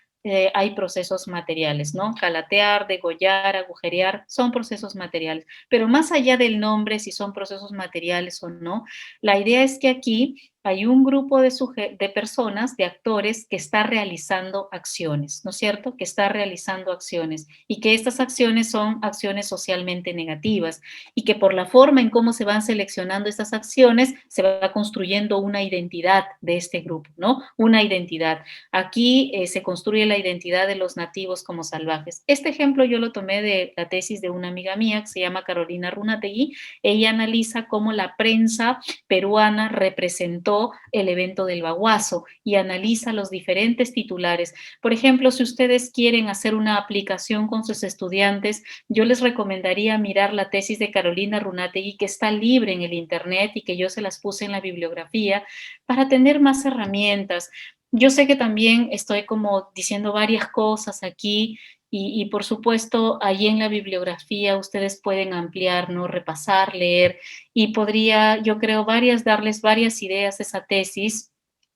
hay procesos materiales, ¿no? Calatear, degollar, agujerear, son procesos materiales. Pero más allá del nombre, si son procesos materiales o no, la idea es que aquí hay un grupo de personas, de actores, que está realizando acciones, ¿no es cierto? Que está realizando acciones y que estas acciones son acciones socialmente negativas y que por la forma en cómo se van seleccionando estas acciones se va construyendo una identidad de este grupo, ¿no? Una identidad. Aquí se construye la identidad de los nativos como salvajes. Este ejemplo yo lo tomé de la tesis de una amiga mía que se llama Carolina Runategui. Ella analiza cómo la prensa peruana representó el evento del Baguazo y analiza los diferentes titulares. Por ejemplo, si ustedes quieren hacer una aplicación con sus estudiantes, yo les recomendaría mirar la tesis de Carolina Runategui, que está libre en el internet y que yo se las puse en la bibliografía para tener más herramientas. Yo sé que también estoy como diciendo varias cosas aquí y por supuesto ahí en la bibliografía ustedes pueden ampliar, ¿no? Repasar, leer y podría, yo creo, darles varias ideas de esa tesis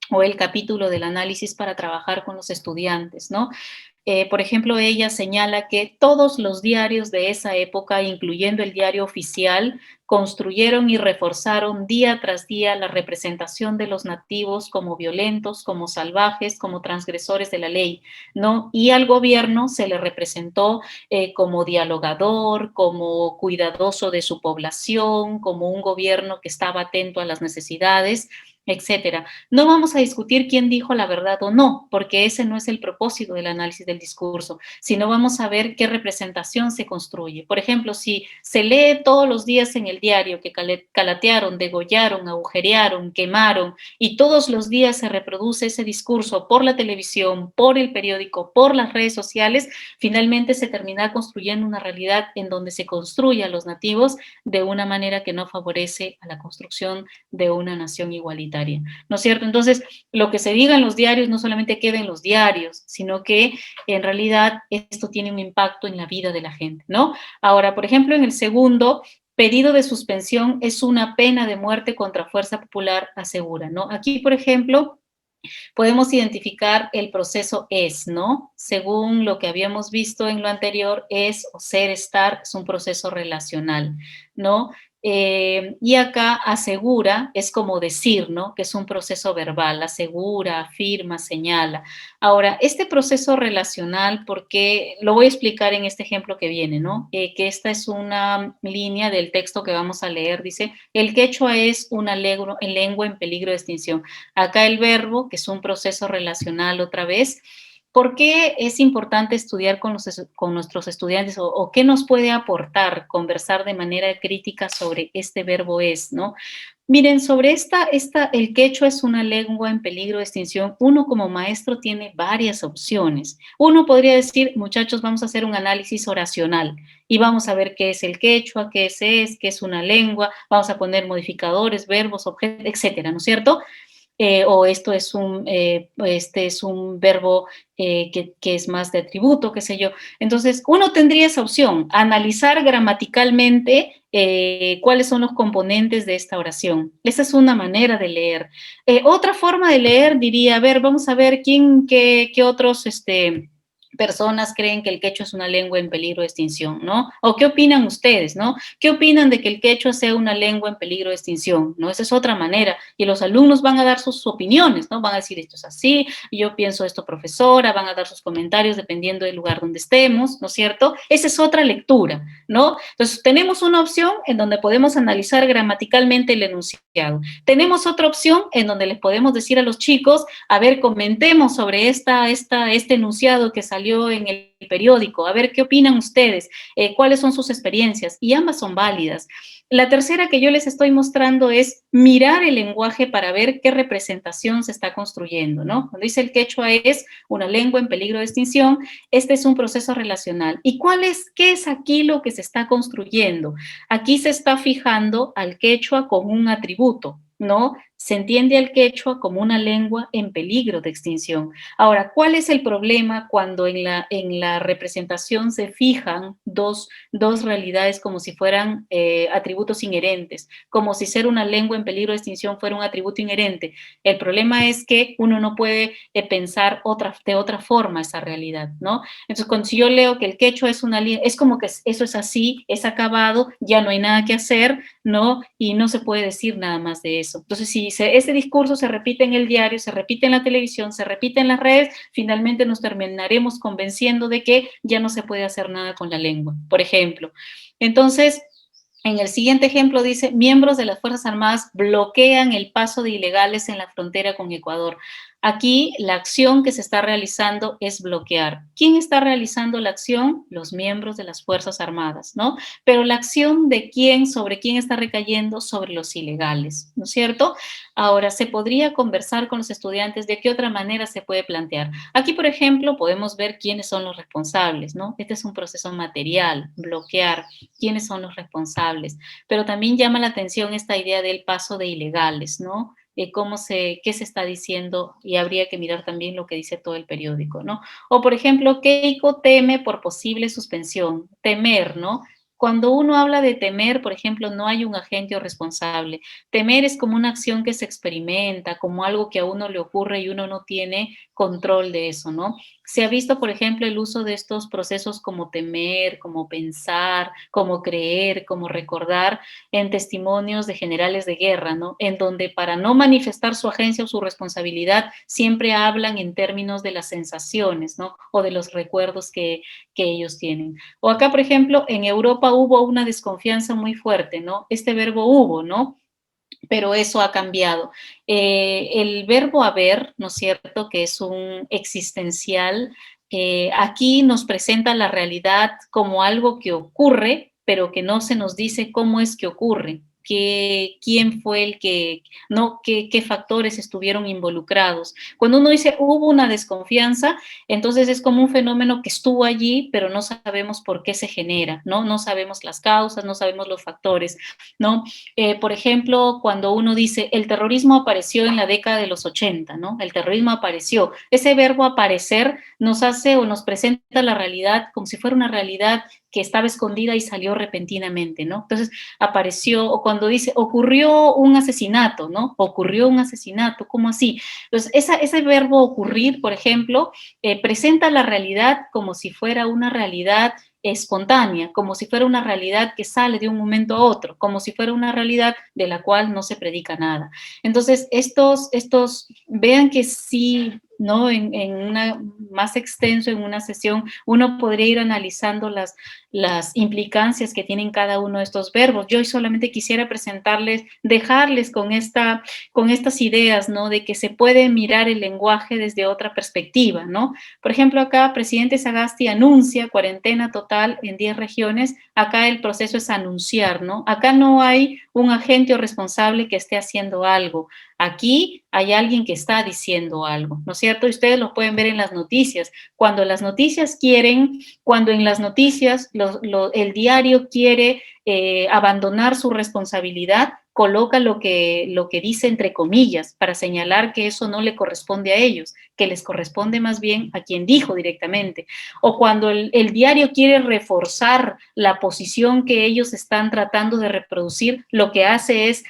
o el capítulo del análisis para trabajar con los estudiantes, ¿no? Por ejemplo, ella señala que todos los diarios de esa época, incluyendo el diario oficial, construyeron y reforzaron día tras día la representación de los nativos como violentos, como salvajes, como transgresores de la ley, ¿no? Y al gobierno se le representó como dialogador, como cuidadoso de su población, como un gobierno que estaba atento a las necesidades, etcétera. No vamos a discutir quién dijo la verdad o no, porque ese no es el propósito del análisis del discurso, sino vamos a ver qué representación se construye. Por ejemplo, si se lee todos los días en el diario que calatearon, degollaron, agujerearon, quemaron, y todos los días se reproduce ese discurso por la televisión, por el periódico, por las redes sociales, finalmente se termina construyendo una realidad en donde se construye a los nativos de una manera que no favorece a la construcción de una nación igualitaria, ¿no es cierto? Entonces, lo que se diga en los diarios no solamente queda en los diarios, sino que en realidad esto tiene un impacto en la vida de la gente, ¿no? Ahora, por ejemplo, en el segundo, pedido de suspensión es una pena de muerte contra Fuerza Popular, asegura, ¿no? Aquí, por ejemplo, podemos identificar el proceso es, ¿no? Según lo que habíamos visto en lo anterior, es o ser, estar, es un proceso relacional, ¿no? Y acá asegura, es como decir, ¿no? Que es un proceso verbal, asegura, afirma, señala. Ahora, este proceso relacional, porque lo voy a explicar en este ejemplo que viene, ¿no? Que esta es una línea del texto que vamos a leer, dice, el quechua es una lengua en peligro de extinción. Acá el verbo, que es un proceso relacional otra vez. ¿Por qué es importante estudiar con nuestros estudiantes o qué nos puede aportar conversar de manera crítica sobre este verbo es, ¿no? Miren, sobre el quechua es una lengua en peligro de extinción. Uno como maestro tiene varias opciones. Uno podría decir, muchachos, vamos a hacer un análisis oracional y vamos a ver qué es el quechua, qué es una lengua, vamos a poner modificadores, verbos, objetos, etcétera, ¿no es cierto? O este es un verbo que es más de atributo, qué sé yo. Entonces, uno tendría esa opción, analizar gramaticalmente cuáles son los componentes de esta oración. Esa es una manera de leer. Otra forma de leer diría, a ver, vamos a ver qué otros personas creen que el quechua es una lengua en peligro de extinción, ¿no? ¿O qué opinan ustedes, no? ¿Qué opinan de que el quechua sea una lengua en peligro de extinción? ¿No? Esa es otra manera. Y los alumnos van a dar sus opiniones, ¿no? Van a decir, esto es así, yo pienso esto, profesora, van a dar sus comentarios dependiendo del lugar donde estemos, ¿no es cierto? Esa es otra lectura, ¿no? Entonces, tenemos una opción en donde podemos analizar gramaticalmente el enunciado. Tenemos otra opción en donde les podemos decir a los chicos, a ver, comentemos sobre este enunciado que salió en el periódico, a ver qué opinan ustedes, cuáles son sus experiencias, y ambas son válidas. La tercera que yo les estoy mostrando es mirar el lenguaje para ver qué representación se está construyendo, ¿no? Cuando dice el quechua es una lengua en peligro de extinción, este es un proceso relacional. ¿Y qué es aquí lo que se está construyendo? Aquí se está fijando al quechua como un atributo, ¿no? Se entiende al quechua como una lengua en peligro de extinción. Ahora, ¿cuál es el problema cuando en la representación se fijan dos realidades como si fueran atributos inherentes, como si ser una lengua en peligro de extinción fuera un atributo inherente? El problema es que uno no puede pensar de otra forma esa realidad, ¿no? Entonces, si yo leo que el quechua es como que eso es así, es acabado, ya no hay nada que hacer, ¿no? Y no se puede decir nada más de eso. Entonces, si ese discurso se repite en el diario, se repite en la televisión, se repite en las redes, finalmente nos terminaremos convenciendo de que ya no se puede hacer nada con la lengua, por ejemplo. Entonces, en el siguiente ejemplo dice, miembros de las Fuerzas Armadas bloquean el paso de ilegales en la frontera con Ecuador. Aquí la acción que se está realizando es bloquear. ¿Quién está realizando la acción? Los miembros de las Fuerzas Armadas, ¿no? Pero la acción de quién, sobre quién está recayendo, sobre los ilegales, ¿no es cierto? Ahora, se podría conversar con los estudiantes de qué otra manera se puede plantear. Aquí, por ejemplo, podemos ver quiénes son los responsables, ¿no? Este es un proceso material, bloquear, quiénes son los responsables. Pero también llama la atención esta idea del paso de ilegales, ¿no? Qué se está diciendo, y habría que mirar también lo que dice todo el periódico, ¿no? O, por ejemplo, Keiko teme por posible suspensión, temer, ¿no? Cuando uno habla de temer, por ejemplo, no hay un agente o responsable. Temer es como una acción que se experimenta, como algo que a uno le ocurre y uno no tiene control de eso, ¿no? Se ha visto, por ejemplo, el uso de estos procesos como temer, como pensar, como creer, como recordar, en testimonios de generales de guerra, ¿no? En donde para no manifestar su agencia o su responsabilidad, siempre hablan en términos de las sensaciones, ¿no? O de los recuerdos que ellos tienen. O acá, por ejemplo, en Europa hubo una desconfianza muy fuerte, ¿no? Este verbo hubo, ¿no? Pero eso ha cambiado. El verbo haber, ¿no es cierto?, que es un existencial, aquí nos presenta la realidad como algo que ocurre, pero que no se nos dice cómo es que ocurre. Quién fue el que, no, qué factores estuvieron involucrados. Cuando uno dice hubo una desconfianza, entonces es como un fenómeno que estuvo allí, pero no sabemos por qué se genera, ¿no? No sabemos las causas, no sabemos los factores, ¿no? Por ejemplo, cuando uno dice el terrorismo apareció en la década de los 80, ¿no? El terrorismo apareció. Ese verbo aparecer nos hace o nos presenta la realidad como si fuera una realidad que estaba escondida y salió repentinamente, ¿no? Entonces apareció, o cuando dice ocurrió un asesinato, ¿no? Ocurrió un asesinato, ¿cómo así? Entonces ese verbo ocurrir, por ejemplo, presenta la realidad como si fuera una realidad espontánea, como si fuera una realidad que sale de un momento a otro, como si fuera una realidad de la cual no se predica nada. Entonces, vean que sí ¿no? En una más extenso, en una sesión, uno podría ir analizando las implicancias que tienen cada uno de estos verbos. Yo hoy solamente quisiera presentarles, dejarles con estas ideas, ¿no? De que se puede mirar el lenguaje desde otra perspectiva, ¿no? Por ejemplo, acá, presidente Sagasti anuncia cuarentena total en 10 regiones. Acá el proceso es anunciar, ¿no? Acá no hay un agente o responsable que esté haciendo algo. Aquí hay alguien que está diciendo algo, ¿no es cierto? Y ustedes lo pueden ver en las noticias. Cuando las noticias quieren, cuando en las noticias el diario quiere abandonar su responsabilidad, coloca lo que dice entre comillas para señalar que eso no le corresponde a ellos, que les corresponde más bien a quien dijo directamente. O cuando el diario quiere reforzar la posición que ellos están tratando de reproducir, lo que hace es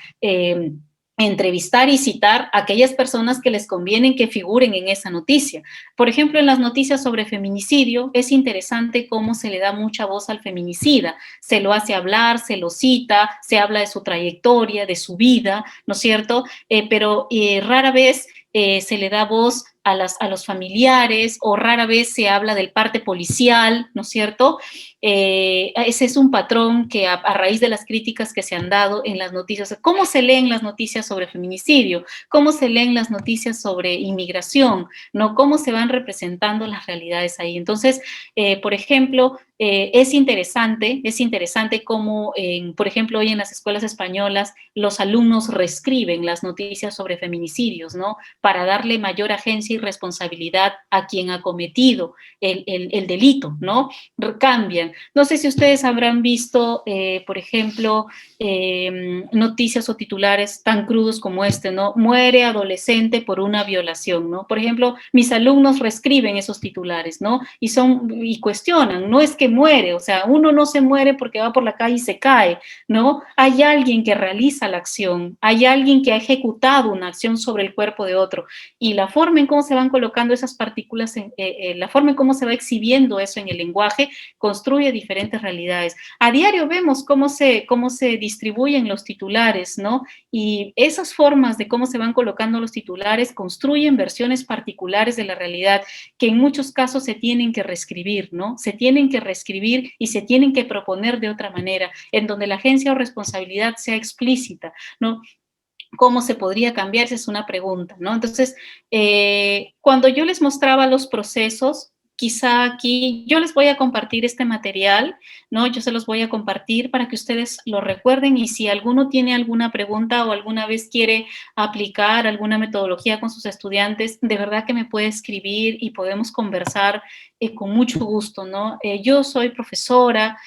entrevistar y citar a aquellas personas que les convienen que figuren en esa noticia. Por ejemplo, en las noticias sobre feminicidio, es interesante cómo se le da mucha voz al feminicida. Se lo hace hablar, se lo cita, se habla de su trayectoria, de su vida, ¿no es cierto? Pero rara vez se le da voz a los familiares, o rara vez se habla del parte policial, ¿no es cierto? Ese es un patrón que a raíz de las críticas que se han dado en las noticias, ¿cómo se leen las noticias sobre feminicidio? ¿Cómo se leen las noticias sobre inmigración? ¿No? ¿Cómo se van representando las realidades ahí? Entonces, por ejemplo, es interesante cómo, por ejemplo, hoy en las escuelas españolas los alumnos reescriben las noticias sobre feminicidios, ¿no? Para darle mayor agencia y responsabilidad a quien ha cometido el delito, ¿no? Cambian. No sé si ustedes habrán visto, por ejemplo, noticias o titulares tan crudos como este, ¿no? Muere adolescente por una violación, ¿no? Por ejemplo, mis alumnos reescriben esos titulares, ¿no? Y cuestionan, no es que muere, o sea, uno no se muere porque va por la calle y se cae, ¿no? Hay alguien que realiza la acción, hay alguien que ha ejecutado una acción sobre el cuerpo de otro, y la forma en cómo se van colocando esas partículas, la forma en cómo se va exhibiendo eso en el lenguaje, construye diferentes realidades. A diario vemos cómo se distribuyen los titulares, ¿no? Y esas formas de cómo se van colocando los titulares construyen versiones particulares de la realidad que en muchos casos se tienen que reescribir, ¿no? Se tienen que reescribir y se tienen que proponer de otra manera, en donde la agencia o responsabilidad sea explícita, ¿no? ¿Cómo se podría cambiar? Esa es una pregunta, ¿no? Entonces, cuando yo les mostraba los procesos, quizá aquí yo les voy a compartir este material, ¿no? Yo se los voy a compartir para que ustedes lo recuerden, y si alguno tiene alguna pregunta o alguna vez quiere aplicar alguna metodología con sus estudiantes, de verdad que me puede escribir y podemos conversar con mucho gusto, ¿no? Yo soy profesora.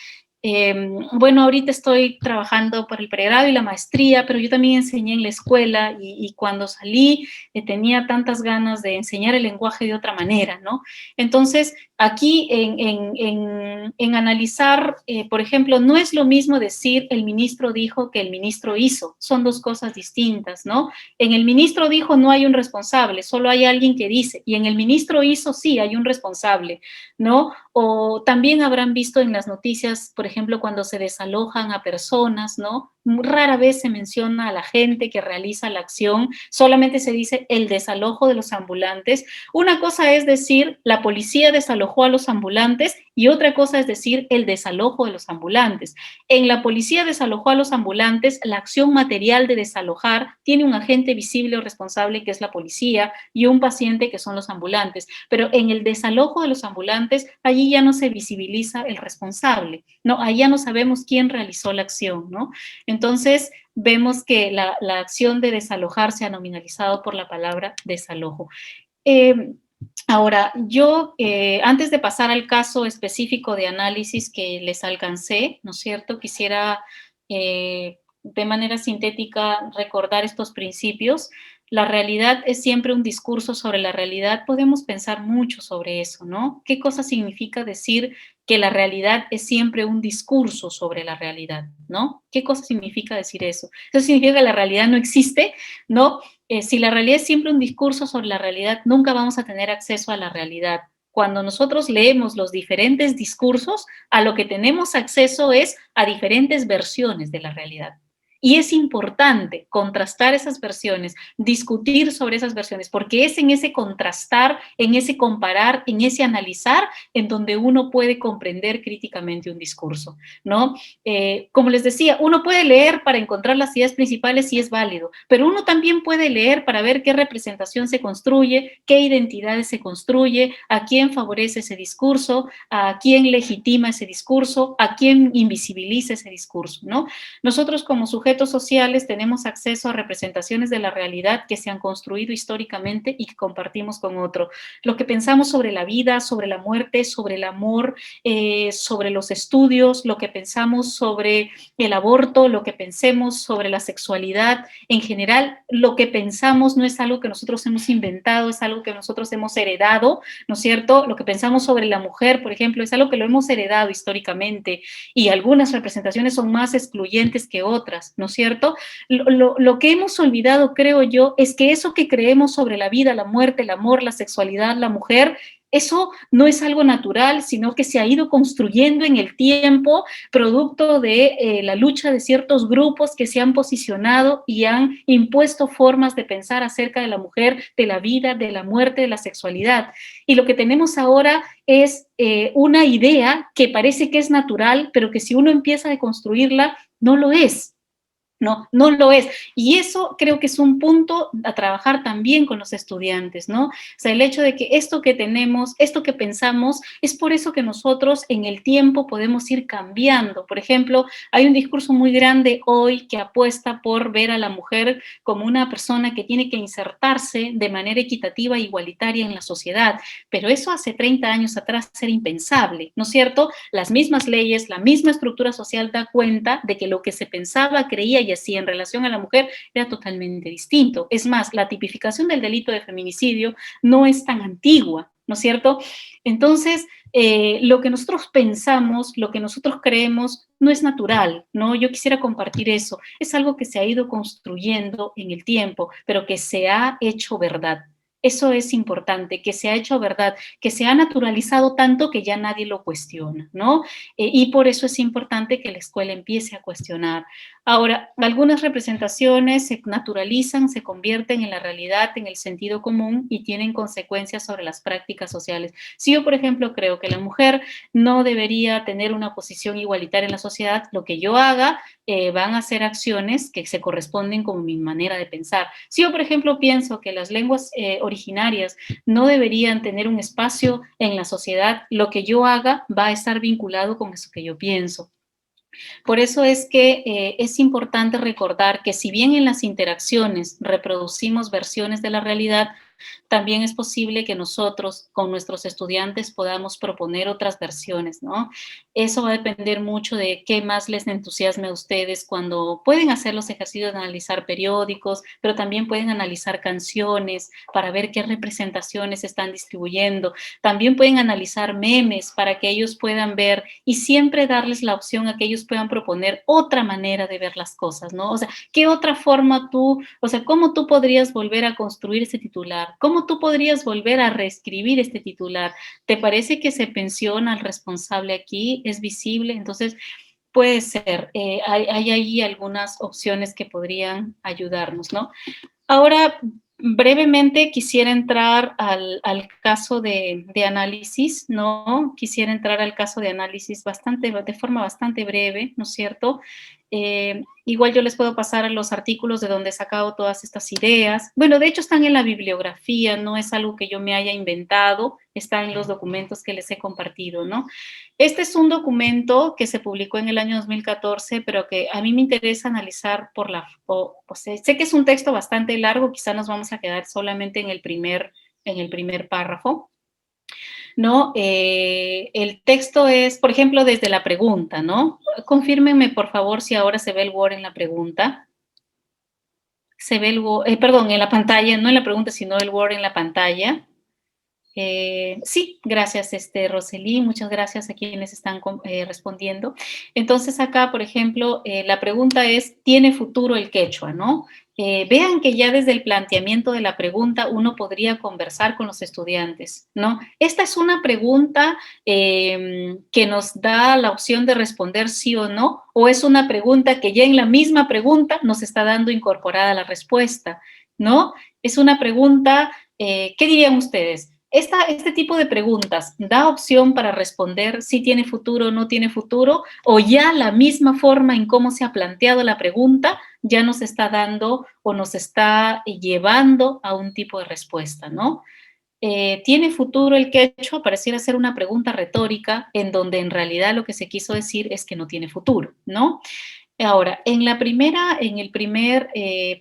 Bueno, ahorita estoy trabajando por el pregrado y la maestría, pero yo también enseñé en la escuela, y cuando salí tenía tantas ganas de enseñar el lenguaje de otra manera, ¿no? Entonces, aquí en analizar, por ejemplo, no es lo mismo decir el ministro dijo que el ministro hizo, son dos cosas distintas, ¿no? En el ministro dijo no hay un responsable, solo hay alguien que dice, y en el ministro hizo sí hay un responsable, ¿no? O también habrán visto en las noticias, por ejemplo, cuando se desalojan a personas, ¿no? Rara vez se menciona a la gente que realiza la acción, solamente se dice el desalojo de los ambulantes. Una cosa es decir la policía desalojó a los ambulantes, y otra cosa es decir el desalojo de los ambulantes. En la policía desalojó a los ambulantes, la acción material de desalojar tiene un agente visible o responsable que es la policía, y un paciente que son los ambulantes, pero en el desalojo de los ambulantes, allí ya no se visibiliza el responsable, ¿no? Allá no sabemos quién realizó la acción, ¿no? Entonces, vemos que la acción de desalojar se ha nominalizado por la palabra desalojo. Ahora, yo, antes de pasar al caso específico de análisis que les alcancé, ¿no es cierto?, quisiera de manera sintética recordar estos principios. La realidad es siempre un discurso sobre la realidad. Podemos pensar mucho sobre eso, ¿no? ¿Qué cosa significa decir que la realidad es siempre un discurso sobre la realidad, ¿no? ¿Qué cosa significa decir eso? ¿Eso significa que la realidad no existe? ¿No? Si la realidad es siempre un discurso sobre la realidad, nunca vamos a tener acceso a la realidad. Cuando nosotros leemos los diferentes discursos, a lo que tenemos acceso es a diferentes versiones de la realidad. Y es importante contrastar esas versiones, discutir sobre esas versiones, porque es en ese contrastar, en ese comparar, en ese analizar, en donde uno puede comprender críticamente un discurso, ¿no? Como les decía, uno puede leer para encontrar las ideas principales y es válido, pero uno también puede leer para ver qué representación se construye, qué identidades se construye, a quién favorece ese discurso, a quién legitima ese discurso, a quién invisibiliza ese discurso, ¿no? Nosotros como sujetos sociales tenemos acceso a representaciones de la realidad que se han construido históricamente y que compartimos con otro. Lo que pensamos sobre la vida, sobre la muerte, sobre el amor, sobre los estudios, lo que pensamos sobre el aborto, lo que pensemos sobre la sexualidad, en general, lo que pensamos no es algo que nosotros hemos inventado, es algo que nosotros hemos heredado, ¿no es cierto? Lo que pensamos sobre la mujer, por ejemplo, es algo que lo hemos heredado históricamente y algunas representaciones son más excluyentes que otras, ¿no es cierto? Lo que hemos olvidado, creo yo, es que eso que creemos sobre la vida, la muerte, el amor, la sexualidad, la mujer, eso no es algo natural, sino que se ha ido construyendo en el tiempo, producto de la lucha de ciertos grupos que se han posicionado y han impuesto formas de pensar acerca de la mujer, de la vida, de la muerte, de la sexualidad. Y lo que tenemos ahora es una idea que parece que es natural, pero que si uno empieza a deconstruirla, no lo es. No, no lo es. Y eso creo que es un punto a trabajar también con los estudiantes, ¿no? O sea, el hecho de que esto que tenemos, esto que pensamos, es por eso que nosotros en el tiempo podemos ir cambiando. Por ejemplo, hay un discurso muy grande hoy que apuesta por ver a la mujer como una persona que tiene que insertarse de manera equitativa e igualitaria en la sociedad. Pero eso hace 30 años atrás era impensable, ¿no es cierto? Las mismas leyes, la misma estructura social da cuenta de que lo que se pensaba, creía y así en relación a la mujer era totalmente distinto. Es más, la tipificación del delito de feminicidio no es tan antigua, ¿no es cierto? Entonces, lo que nosotros pensamos, lo que nosotros creemos, no es natural, ¿no? Yo quisiera compartir eso. Es algo que se ha ido construyendo en el tiempo, pero que se ha hecho verdad. Eso es importante, que se ha hecho verdad, que se ha naturalizado tanto que ya nadie lo cuestiona, ¿no? Y por eso es importante que la escuela empiece a cuestionar. Ahora, algunas representaciones se naturalizan, se convierten en la realidad, en el sentido común y tienen consecuencias sobre las prácticas sociales. Si yo, por ejemplo, creo que la mujer no debería tener una posición igualitaria en la sociedad, lo que yo haga van a ser acciones que se corresponden con mi manera de pensar. Si yo, por ejemplo, pienso que las lenguas originarias no deberían tener un espacio en la sociedad, lo que yo haga va a estar vinculado con eso que yo pienso. Por eso es que es importante recordar que si bien en las interacciones reproducimos versiones de la realidad, también es posible que nosotros con nuestros estudiantes podamos proponer otras versiones, ¿no? Eso va a depender mucho de qué más les entusiasme a ustedes cuando pueden hacer los ejercicios de analizar periódicos, pero también pueden analizar canciones para ver qué representaciones están distribuyendo. También pueden analizar memes para que ellos puedan ver y siempre darles la opción a que ellos puedan proponer otra manera de ver las cosas, ¿no? O sea, ¿qué otra forma cómo tú podrías volver a construir ese titular? ¿Cómo tú podrías volver a reescribir este titular? ¿Te parece que se pensiona al responsable aquí? ¿Es visible? Entonces, puede ser. Hay ahí algunas opciones que podrían ayudarnos, ¿no? Ahora, brevemente quisiera entrar al caso de análisis, ¿no? Quisiera entrar al caso de análisis de forma bastante breve, ¿no es cierto? Igual yo les puedo pasar a los artículos de donde he sacado todas estas ideas. Bueno, de hecho están en la bibliografía, no es algo que yo me haya inventado, está en los documentos que les he compartido, ¿no? Este es un documento que se publicó en el año 2014, pero que a mí me interesa analizar sé que es un texto bastante largo, quizá nos vamos a quedar solamente en el primer párrafo, ¿no? El texto es, por ejemplo, desde la pregunta, ¿no? Confírmenme, por favor, si ahora se ve el Word en la pregunta. Se ve el Word, perdón, en la pantalla, no en la pregunta, sino el Word en la pantalla. Sí, gracias, Rosely, muchas gracias a quienes están respondiendo. Entonces acá, por ejemplo, la pregunta es, ¿tiene futuro el quechua, no? Vean que ya desde el planteamiento de la pregunta uno podría conversar con los estudiantes, ¿no? Esta es una pregunta que nos da la opción de responder sí o no, o es una pregunta que ya en la misma pregunta nos está dando incorporada la respuesta, ¿no? Es una pregunta, ¿qué dirían ustedes? Este tipo de preguntas da opción para responder si tiene futuro o no tiene futuro, o ya la misma forma en cómo se ha planteado la pregunta ya nos está dando o nos está llevando a un tipo de respuesta, ¿no? ¿Tiene futuro el quechua? Pareciera ser una pregunta retórica en donde en realidad lo que se quiso decir es que no tiene futuro, ¿no? Ahora, en el primer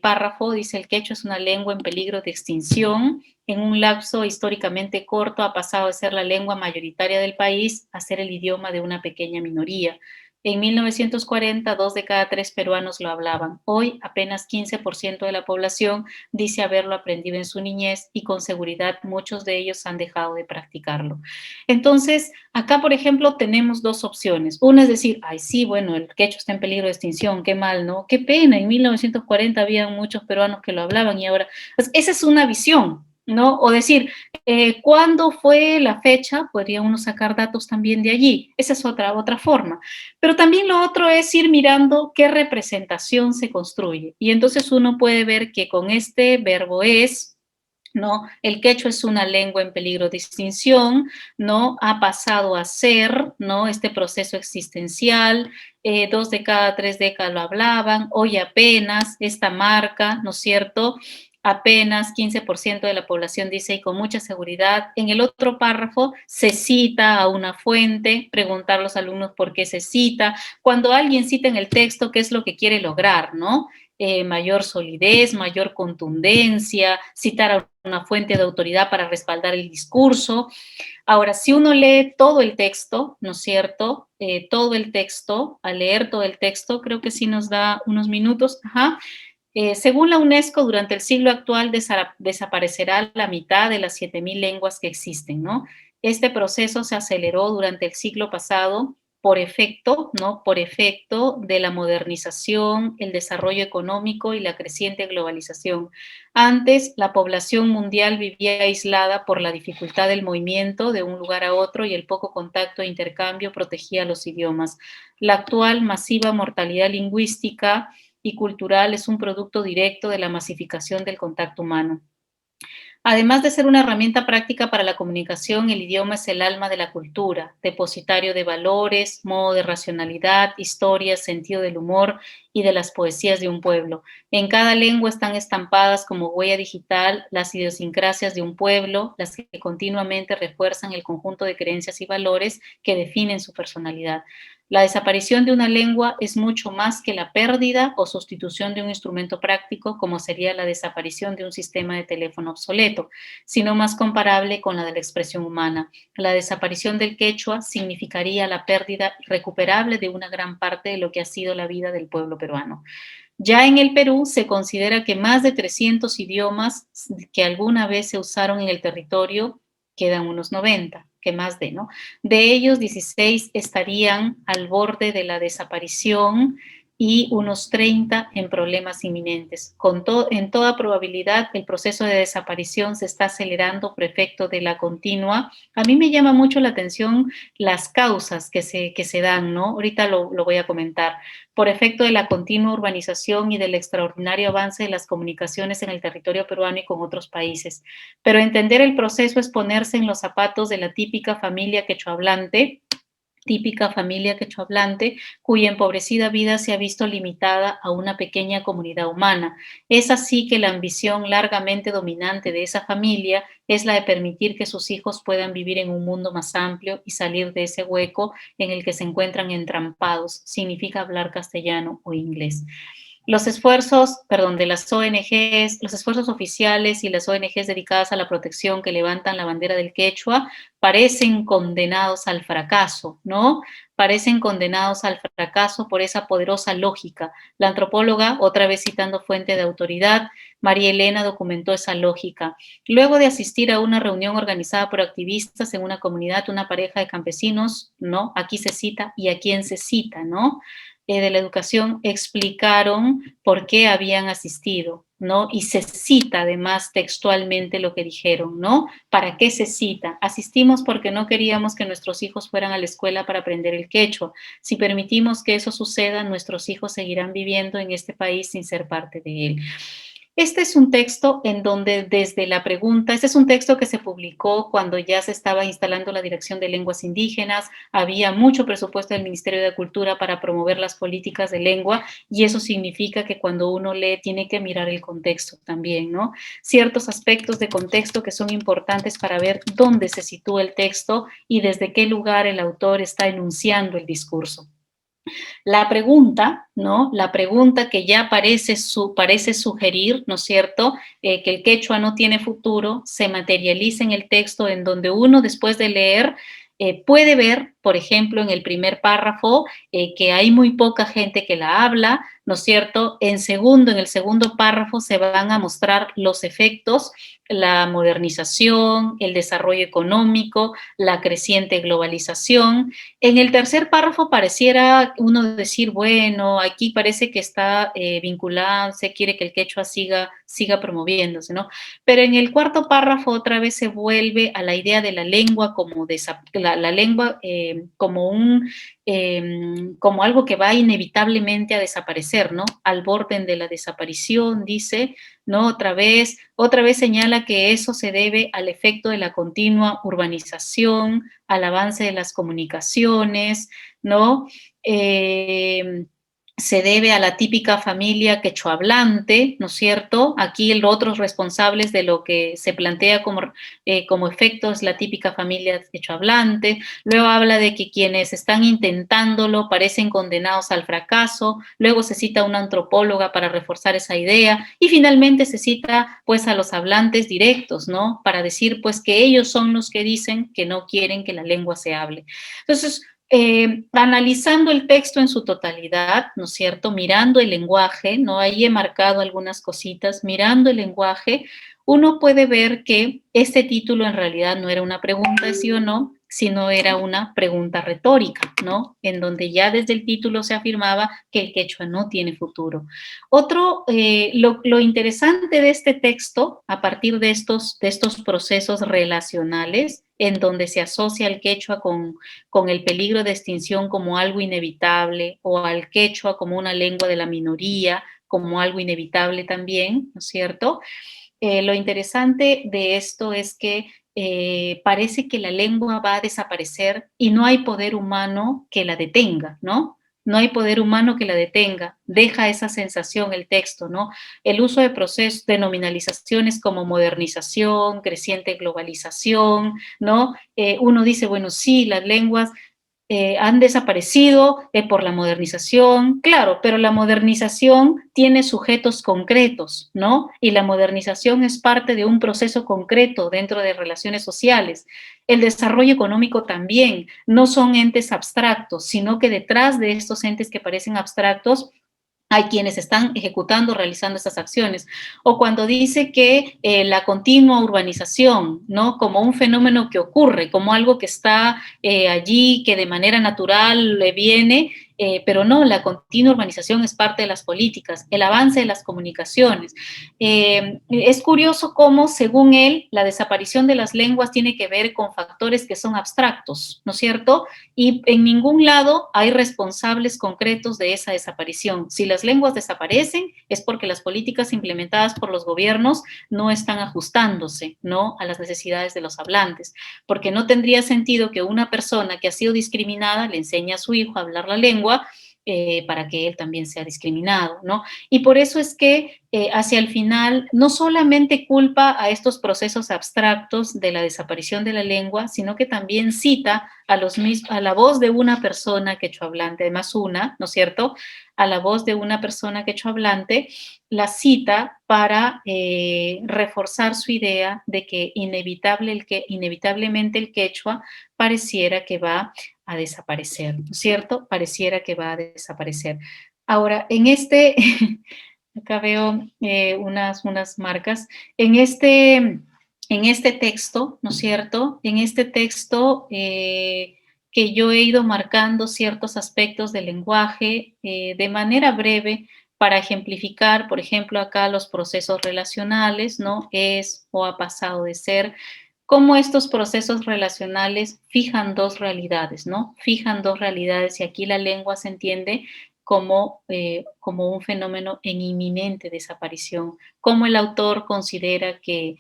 párrafo dice el quechua es una lengua en peligro de extinción. En un lapso históricamente corto ha pasado de ser la lengua mayoritaria del país a ser el idioma de una pequeña minoría. En 1940, 2 de cada 3 peruanos lo hablaban. Hoy, apenas 15% de la población dice haberlo aprendido en su niñez y con seguridad muchos de ellos han dejado de practicarlo. Entonces, acá, por ejemplo, tenemos dos opciones. Una es decir, ay, sí, bueno, el quechua está en peligro de extinción, qué mal, ¿no? Qué pena, en 1940 había muchos peruanos que lo hablaban y ahora... Pues, esa es una visión, ¿no? O decir, ¿cuándo fue la fecha? Podría uno sacar datos también de allí. Esa es otra forma. Pero también lo otro es ir mirando qué representación se construye. Y entonces uno puede ver que con este verbo es... ¿no? El quechua es una lengua en peligro de extinción, ¿no? Ha pasado a ser, ¿no? Este proceso existencial, 2 de cada 3 décadas lo hablaban, hoy apenas esta marca, ¿no es cierto? Apenas 15% de la población dice y con mucha seguridad. En el otro párrafo se cita a una fuente, preguntar a los alumnos por qué se cita. Cuando alguien cita en el texto, ¿qué es lo que quiere lograr, no? Mayor solidez, mayor contundencia, citar a una fuente de autoridad para respaldar el discurso. Ahora, si uno lee todo el texto, ¿no es cierto? Todo el texto, al leer todo el texto, creo que sí nos da unos minutos, ajá. Según la UNESCO, durante el siglo actual desaparecerá la mitad de las 7.000 lenguas que existen, ¿no? Este proceso se aceleró durante el siglo pasado por efecto, ¿no? Por efecto de la modernización, el desarrollo económico y la creciente globalización. Antes, la población mundial vivía aislada por la dificultad del movimiento de un lugar a otro y el poco contacto e intercambio protegía los idiomas. La actual masiva mortalidad lingüística y cultural es un producto directo de la masificación del contacto humano. Además de ser una herramienta práctica para la comunicación, el idioma es el alma de la cultura, depositario de valores, modo de racionalidad, historia, sentido del humor y de las poesías de un pueblo. En cada lengua están estampadas como huella digital las idiosincrasias de un pueblo, las que continuamente refuerzan el conjunto de creencias y valores que definen su personalidad. La desaparición de una lengua es mucho más que la pérdida o sustitución de un instrumento práctico, como sería la desaparición de un sistema de teléfono obsoleto, sino más comparable con la de la expresión humana. La desaparición del quechua significaría la pérdida irrecuperable de una gran parte de lo que ha sido la vida del pueblo peruano. Ya en el Perú se considera que más de 300 idiomas que alguna vez se usaron en el territorio quedan unos 90, que más de, ¿no? De ellos, 16 estarían al borde de la desaparición y unos 30 en problemas inminentes. En toda probabilidad, el proceso de desaparición se está acelerando por efecto de la continua. A mí me llama mucho la atención las causas que se dan, ¿no? Ahorita lo voy a comentar. Por efecto de la continua urbanización y del extraordinario avance de las comunicaciones en el territorio peruano y con otros países. Pero entender el proceso es ponerse en los zapatos de la típica familia quechohablante, cuya empobrecida vida se ha visto limitada a una pequeña comunidad humana. Es así que la ambición largamente dominante de esa familia es la de permitir que sus hijos puedan vivir en un mundo más amplio y salir de ese hueco en el que se encuentran entrampados, significa hablar castellano o inglés. Los esfuerzos, perdón, de las ONGs, los esfuerzos oficiales y las ONGs dedicadas a la protección que levantan la bandera del quechua parecen condenados al fracaso, ¿no? Parecen condenados al fracaso por esa poderosa lógica. La antropóloga, otra vez citando fuente de autoridad, María Elena documentó esa lógica. Luego de asistir a una reunión organizada por activistas en una comunidad, una pareja de campesinos, ¿no? Aquí se cita y a quién se cita, ¿no? De la educación explicaron por qué habían asistido, ¿no? Y se cita además textualmente lo que dijeron, ¿no? ¿Para qué se cita? Asistimos porque no queríamos que nuestros hijos fueran a la escuela para aprender el quechua. Si permitimos que eso suceda, nuestros hijos seguirán viviendo en este país sin ser parte de él. Este es un texto en donde desde la pregunta, este es un texto que se publicó cuando ya se estaba instalando la Dirección de Lenguas Indígenas, había mucho presupuesto del Ministerio de Cultura para promover las políticas de lengua y eso significa que cuando uno lee tiene que mirar el contexto también, ¿no? Ciertos aspectos de contexto que son importantes para ver dónde se sitúa el texto y desde qué lugar el autor está enunciando el discurso. La pregunta, ¿no? La pregunta que ya parece sugerir, ¿no es cierto?, que el quechua no tiene futuro, se materializa en el texto en donde uno, después de leer, puede ver, por ejemplo, en el primer párrafo, que hay muy poca gente que la habla, ¿no es cierto? En el segundo párrafo se van a mostrar los efectos, la modernización, el desarrollo económico, la creciente globalización. En el tercer párrafo pareciera uno decir, bueno, aquí parece que está vinculado, se quiere que el quechua siga promoviéndose, ¿no? Pero en el cuarto párrafo otra vez se vuelve a la idea de la lengua como la lengua como algo que va inevitablemente a desaparecer, ¿no? Al borde de la desaparición, dice, ¿no? Otra vez señala que eso se debe al efecto de la continua urbanización, al avance de las comunicaciones, ¿no? Se debe a la típica familia quechohablante, ¿no es cierto? Aquí los otros responsables de lo que se plantea como efecto es la típica familia quechohablante. Luego habla de que quienes están intentándolo parecen condenados al fracaso. Luego se cita a una antropóloga para reforzar esa idea. Y finalmente se cita, pues, a los hablantes directos, ¿no? Para decir, pues, que ellos son los que dicen que no quieren que la lengua se hable. Entonces, analizando el texto en su totalidad, ¿no es cierto? Mirando el lenguaje, ¿no? Ahí he marcado algunas cositas, mirando el lenguaje, uno puede ver que este título en realidad no era una pregunta sí o no, sino era una pregunta retórica, ¿no? En donde ya desde el título se afirmaba que el quechua no tiene futuro. Lo interesante de este texto, a partir de estos procesos relacionales, en donde se asocia el quechua con el peligro de extinción como algo inevitable, o al quechua como una lengua de la minoría, como algo inevitable también, ¿no es cierto? Lo interesante de esto es que parece que la lengua va a desaparecer y no hay poder humano que la detenga, ¿no? No hay poder humano que la detenga. Deja esa sensación el texto, ¿no? El uso de procesos, de nominalizaciones como modernización, creciente globalización, ¿no? Uno dice, bueno, sí, las lenguas han desaparecido por la modernización, claro, pero la modernización tiene sujetos concretos, ¿no? Y la modernización es parte de un proceso concreto dentro de relaciones sociales. El desarrollo económico también, no son entes abstractos, sino que detrás de estos entes que parecen abstractos hay quienes están ejecutando, realizando estas acciones. O cuando dice que la continua urbanización, ¿no? Como un fenómeno que ocurre, como algo que está allí, que de manera natural le viene, pero no, la continua urbanización es parte de las políticas, el avance de las comunicaciones. Es curioso cómo, según él, la desaparición de las lenguas tiene que ver con factores que son abstractos, ¿no es cierto? Y en ningún lado hay responsables concretos de esa desaparición. Si las lenguas desaparecen es porque las políticas implementadas por los gobiernos no están ajustándose, ¿no?, a las necesidades de los hablantes, porque no tendría sentido que una persona que ha sido discriminada le enseñe a su hijo a hablar la lengua para que él también sea discriminado, ¿no? Y por eso es que hacia el final no solamente culpa a estos procesos abstractos de la desaparición de la lengua, sino que también cita a la voz de una persona quechohablante, además una, ¿no es cierto?, a la voz de una persona quechohablante, la cita para reforzar su idea de que inevitablemente el quechua pareciera que va a desaparecer, ¿no es cierto? Pareciera que va a desaparecer. Ahora, acá veo unas marcas, en este texto, ¿no es cierto? En este texto que yo he ido marcando ciertos aspectos del lenguaje de manera breve para ejemplificar, por ejemplo, acá los procesos relacionales, ¿no? Es o ha pasado de ser, cómo estos procesos relacionales fijan dos realidades, ¿no? Fijan dos realidades y aquí la lengua se entiende como un fenómeno en inminente desaparición, como el autor considera que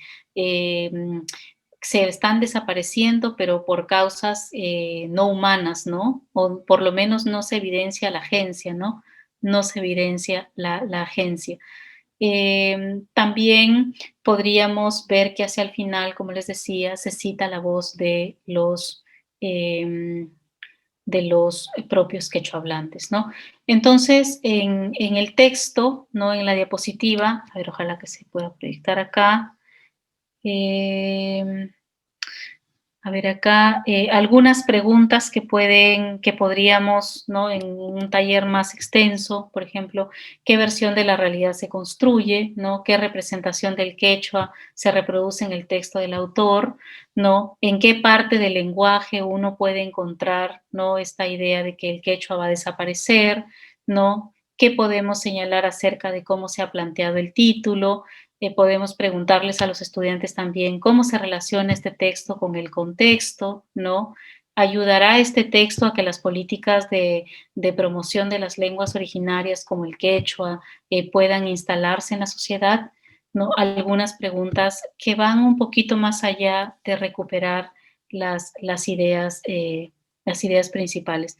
se están desapareciendo, pero por causas no humanas, ¿no? O por lo menos no se evidencia la agencia, ¿no? No se evidencia la agencia. También podríamos ver que hacia el final, como les decía, se cita la voz de los propios quechohablantes, ¿no? Entonces, en el texto, ¿no? En la diapositiva, a ver, ojalá que se pueda proyectar acá. A ver acá, algunas preguntas que podríamos, ¿no? En un taller más extenso, por ejemplo, ¿qué versión de la realidad se construye? ¿No? ¿Qué representación del quechua se reproduce en el texto del autor? ¿No? ¿En qué parte del lenguaje uno puede encontrar, ¿no? Esta idea de que el quechua va a desaparecer? ¿No? ¿Qué podemos señalar acerca de cómo se ha planteado el título? Podemos preguntarles a los estudiantes también cómo se relaciona este texto con el contexto, ¿no? ¿Ayudará este texto a que las políticas de promoción de las lenguas originarias como el quechua puedan instalarse en la sociedad? ¿No? Algunas preguntas que van un poquito más allá de recuperar las ideas principales.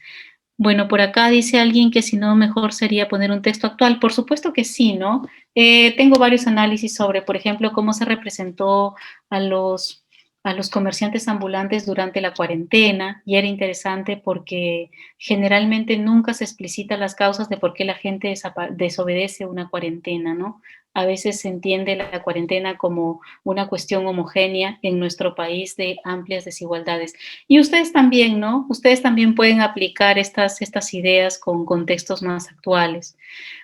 Bueno, por acá dice alguien que si no, mejor sería poner un texto actual. Por supuesto que sí, ¿no? Tengo varios análisis sobre, por ejemplo, cómo se representó a los comerciantes ambulantes durante la cuarentena, y era interesante porque generalmente nunca se explicitan las causas de por qué la gente desobedece una cuarentena, ¿no? A veces se entiende la cuarentena como una cuestión homogénea en nuestro país de amplias desigualdades. Y ustedes también, ¿no? Ustedes también pueden aplicar estas ideas con contextos más actuales.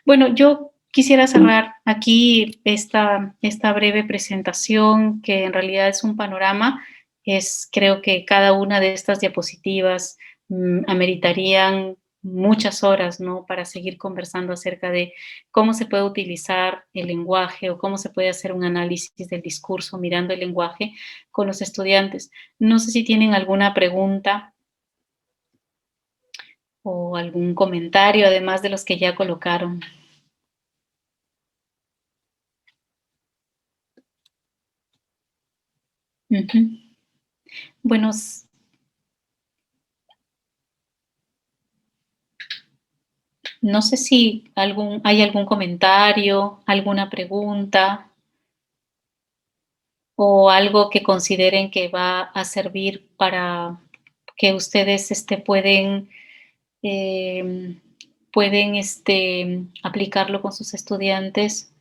Bueno, yo quisiera cerrar aquí esta breve presentación, que en realidad es un panorama. Creo que cada una de estas diapositivas ameritarían muchas horas, ¿no? Para seguir conversando acerca de cómo se puede utilizar el lenguaje o cómo se puede hacer un análisis del discurso mirando el lenguaje con los estudiantes. No sé si tienen alguna pregunta o algún comentario, además de los que ya colocaron. Bueno, no sé si hay algún comentario, alguna pregunta o algo que consideren que va a servir para que ustedes pueden aplicarlo con sus estudiantes.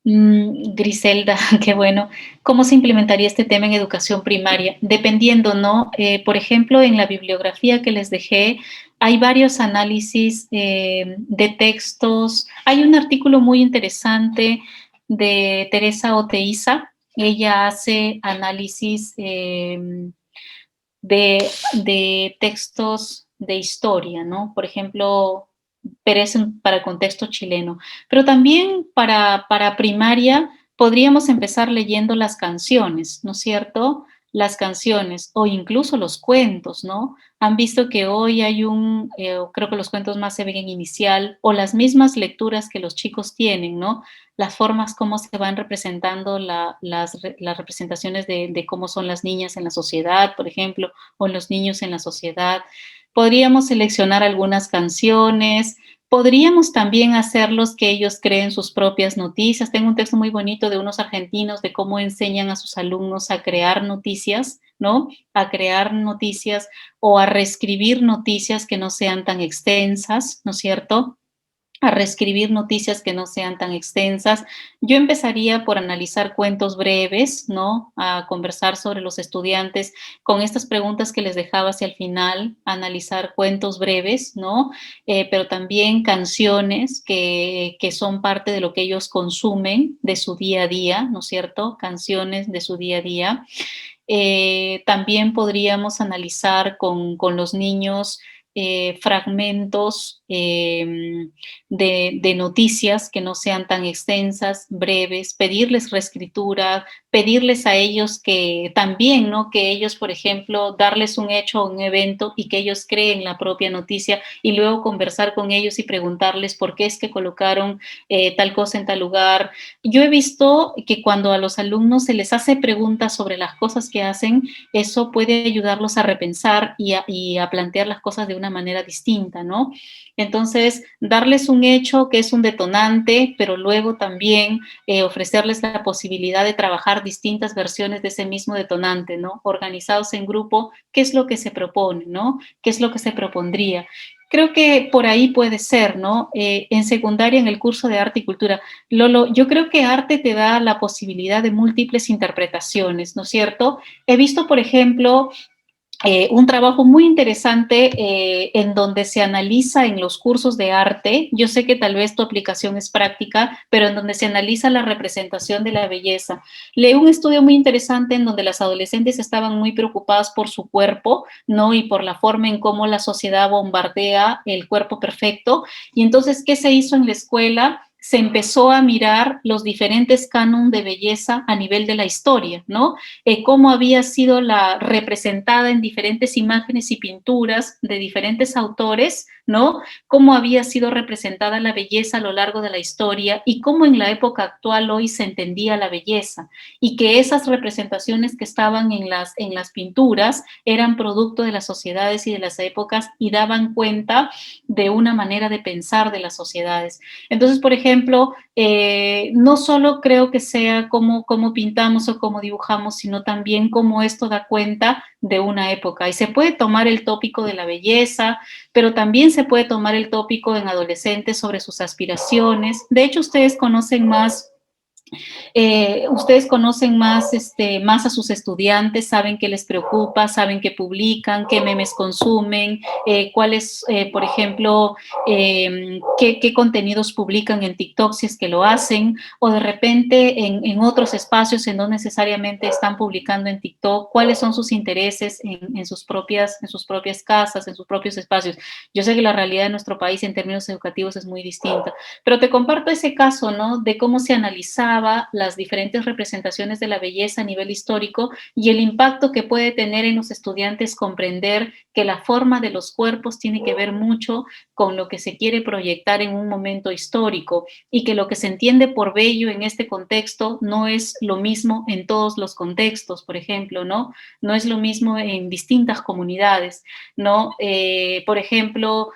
Griselda, qué bueno. ¿Cómo se implementaría este tema en educación primaria? Dependiendo, ¿no? Por ejemplo, en la bibliografía que les dejé, hay varios análisis de textos. Hay un artículo muy interesante de Teresa Oteiza. Ella hace análisis de textos de historia, ¿no? Por ejemplo, Pérez para el contexto chileno. Pero también para primaria podríamos empezar leyendo las canciones, ¿no es cierto? Las canciones o incluso los cuentos, ¿no? Han visto que hoy hay creo que los cuentos más se ven en inicial, o las mismas lecturas que los chicos tienen, ¿no? Las formas como se van representando las representaciones de cómo son las niñas en la sociedad, por ejemplo, o los niños en la sociedad. Podríamos seleccionar algunas canciones, podríamos también hacerlos que ellos creen sus propias noticias. Tengo un texto muy bonito de unos argentinos de cómo enseñan a sus alumnos a crear noticias, ¿no? A crear noticias o a reescribir noticias que no sean tan extensas, ¿no es cierto? A reescribir noticias que no sean tan extensas. Yo empezaría por analizar cuentos breves, ¿no? A conversar sobre los estudiantes con estas preguntas que les dejaba hacia el final, analizar cuentos breves, ¿no? Pero también canciones que son parte de lo que ellos consumen de su día a día, ¿no es cierto? Canciones de su día a día. También podríamos analizar con los niños fragmentos de noticias que no sean tan extensas, breves, pedirles reescritura, pedirles a ellos que también, ¿no? Que ellos, por ejemplo, darles un hecho o un evento y que ellos creen la propia noticia y luego conversar con ellos y preguntarles por qué es que colocaron tal cosa en tal lugar. Yo he visto que cuando a los alumnos se les hace preguntas sobre las cosas que hacen, eso puede ayudarlos a repensar y a plantear las cosas de una manera distinta, ¿no? Entonces, darles un hecho que es un detonante, pero luego también ofrecerles la posibilidad de trabajar distintas versiones de ese mismo detonante, ¿no? Organizados en grupo, ¿qué es lo que se propone, ¿no? ¿Qué es lo que se propondría? Creo que por ahí puede ser, ¿no? En secundaria, en el curso de arte y cultura, Lolo, yo creo que arte te da la posibilidad de múltiples interpretaciones, ¿no es cierto? He visto, por ejemplo, un trabajo muy interesante en donde se analiza en los cursos de arte, yo sé que tal vez tu aplicación es práctica, pero en donde se analiza la representación de la belleza. Leí un estudio muy interesante en donde las adolescentes estaban muy preocupadas por su cuerpo, ¿no? Y por la forma en cómo la sociedad bombardea el cuerpo perfecto. Y entonces, ¿qué se hizo en la escuela? Se empezó a mirar los diferentes cánones de belleza a nivel de la historia, ¿no? Cómo había sido representada en diferentes imágenes y pinturas de diferentes autores, ¿no? Cómo había sido representada la belleza a lo largo de la historia y cómo en la época actual hoy se entendía la belleza y que esas representaciones que estaban en las pinturas eran producto de las sociedades y de las épocas y daban cuenta de una manera de pensar de las sociedades. Entonces, por ejemplo, no solo creo que sea cómo pintamos o cómo dibujamos, sino también cómo esto da cuenta de una época. Y se puede tomar el tópico de la belleza, pero también se puede tomar el tópico en adolescentes sobre sus aspiraciones. De hecho, ustedes conocen más, más a sus estudiantes, saben qué les preocupa, saben qué publican, qué memes consumen, cuáles, por ejemplo, qué contenidos publican en TikTok si es que lo hacen, o de repente en otros espacios en no necesariamente están publicando en TikTok, cuáles son sus intereses en sus propias casas, en sus propios espacios. Yo sé que la realidad de nuestro país en términos educativos es muy distinta, pero te comparto ese caso, ¿no? De cómo se analizaba las diferentes representaciones de la belleza a nivel histórico y el impacto que puede tener en los estudiantes comprender que la forma de los cuerpos tiene que ver mucho con lo que se quiere proyectar en un momento histórico y que lo que se entiende por bello en este contexto no es lo mismo en todos los contextos, por ejemplo, ¿no? No es lo mismo en distintas comunidades, ¿no? Por ejemplo,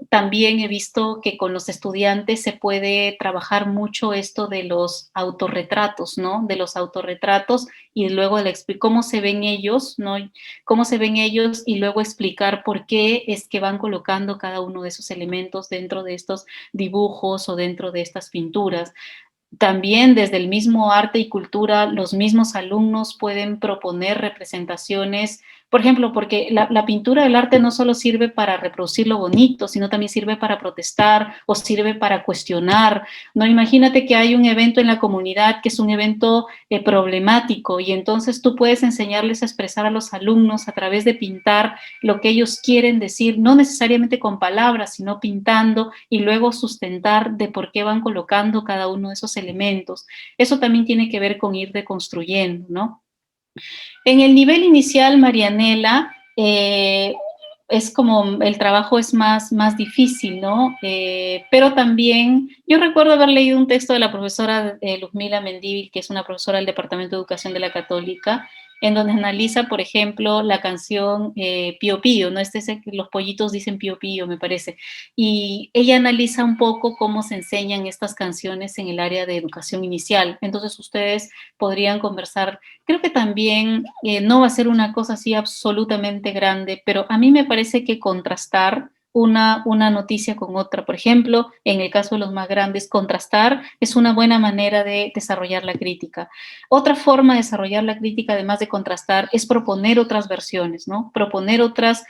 también he visto que con los estudiantes se puede trabajar mucho esto de los autorretratos, ¿no? De los autorretratos y luego cómo se ven ellos, ¿no? Cómo se ven ellos y luego explicar por qué es que van colocando cada uno de esos elementos dentro de estos dibujos o dentro de estas pinturas. También desde el mismo arte y cultura, los mismos alumnos pueden proponer representaciones, por ejemplo, porque la pintura del arte no solo sirve para reproducir lo bonito, sino también sirve para protestar o sirve para cuestionar. No, imagínate que hay un evento en la comunidad que es un evento problemático y entonces tú puedes enseñarles a expresar a los alumnos a través de pintar lo que ellos quieren decir, no necesariamente con palabras, sino pintando y luego sustentar de por qué van colocando cada uno de esos elementos. Eso también tiene que ver con ir deconstruyendo, ¿no? En el nivel inicial, Marianela, es como el trabajo es más difícil, ¿no? Pero también, yo recuerdo haber leído un texto de la profesora Luzmila Mendívil, que es una profesora del Departamento de Educación de la Católica, en donde analiza, por ejemplo, la canción Pío Pío, ¿no? Los pollitos dicen Pío Pío, me parece. Y ella analiza un poco cómo se enseñan estas canciones en el área de educación inicial. Entonces ustedes podrían conversar. Creo que también no va a ser una cosa así absolutamente grande, pero a mí me parece que contrastar una noticia con otra. Por ejemplo, en el caso de los más grandes, contrastar es una buena manera de desarrollar la crítica. Otra forma de desarrollar la crítica, además de contrastar, es proponer otras versiones, ¿no? Proponer otras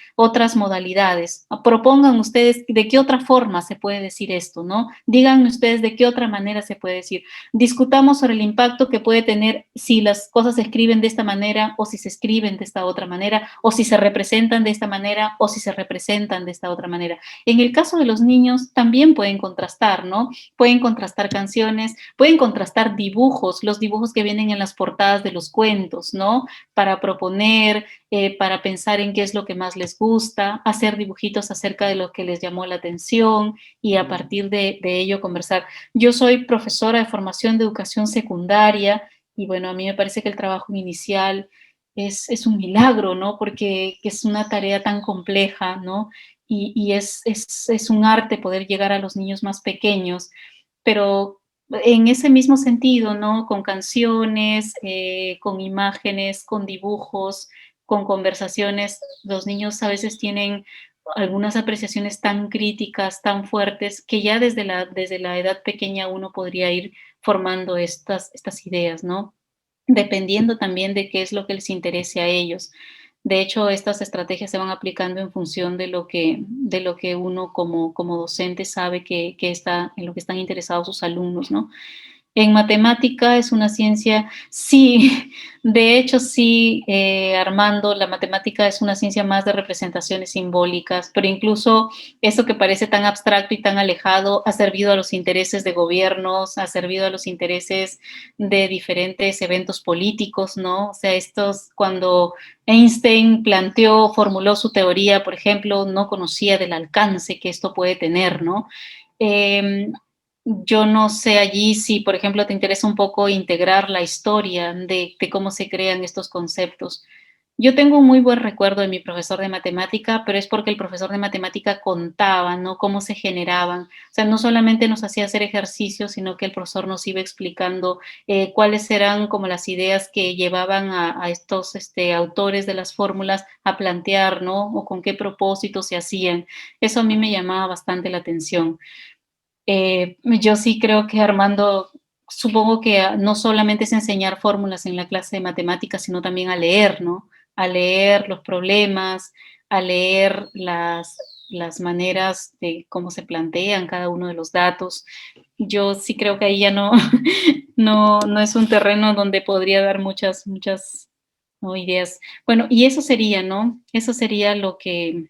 modalidades. Propongan ustedes de qué otra forma se puede decir esto, ¿no? Díganme ustedes de qué otra manera se puede decir. Discutamos sobre el impacto que puede tener si las cosas se escriben de esta manera o si se escriben de esta otra manera, o si se representan de esta manera o si se representan de esta otra manera. En el caso de los niños también pueden contrastar, ¿no? Pueden contrastar canciones, pueden contrastar dibujos, los dibujos que vienen en las portadas de los cuentos, ¿no? Para proponer, para pensar en qué es lo que más les gusta, hacer dibujitos acerca de lo que les llamó la atención y a partir de ello conversar. Yo soy profesora de formación de educación secundaria y bueno, a mí me parece que el trabajo inicial es un milagro, ¿no? Porque es una tarea tan compleja, ¿no? Y es un arte poder llegar a los niños más pequeños, pero en ese mismo sentido, ¿no? Con canciones, con imágenes, con dibujos, con conversaciones, los niños a veces tienen algunas apreciaciones tan críticas, tan fuertes, que ya desde la edad pequeña uno podría ir formando estas ideas, ¿no? Dependiendo también de qué es lo que les interese a ellos. De hecho, estas estrategias se van aplicando en función de lo que uno como docente sabe en lo que están interesados sus alumnos, ¿no? En matemática es una ciencia, sí, de hecho sí, Armando, la matemática es una ciencia más de representaciones simbólicas, pero incluso eso que parece tan abstracto y tan alejado ha servido a los intereses de gobiernos, ha servido a los intereses de diferentes eventos políticos, ¿no? O sea, cuando Einstein formuló su teoría, por ejemplo, no conocía del alcance que esto puede tener, ¿no? Yo no sé allí si, por ejemplo, te interesa un poco integrar la historia de cómo se crean estos conceptos. Yo tengo un muy buen recuerdo de mi profesor de matemática, pero es porque el profesor de matemática contaba, ¿no? Cómo se generaban. O sea, no solamente nos hacía hacer ejercicios, sino que el profesor nos iba explicando cuáles eran como las ideas que llevaban a estos autores de las fórmulas a plantear, ¿no? O con qué propósito se hacían. Eso a mí me llamaba bastante la atención. Yo sí creo que Armando, supongo que no solamente es enseñar fórmulas en la clase de matemáticas, sino también a leer, ¿no? A leer los problemas, a leer las maneras de cómo se plantean cada uno de los datos. Yo sí creo que ahí ya no, no es un terreno donde podría dar muchas, ¿no? Ideas. Bueno, y eso sería, ¿no? Eso sería lo que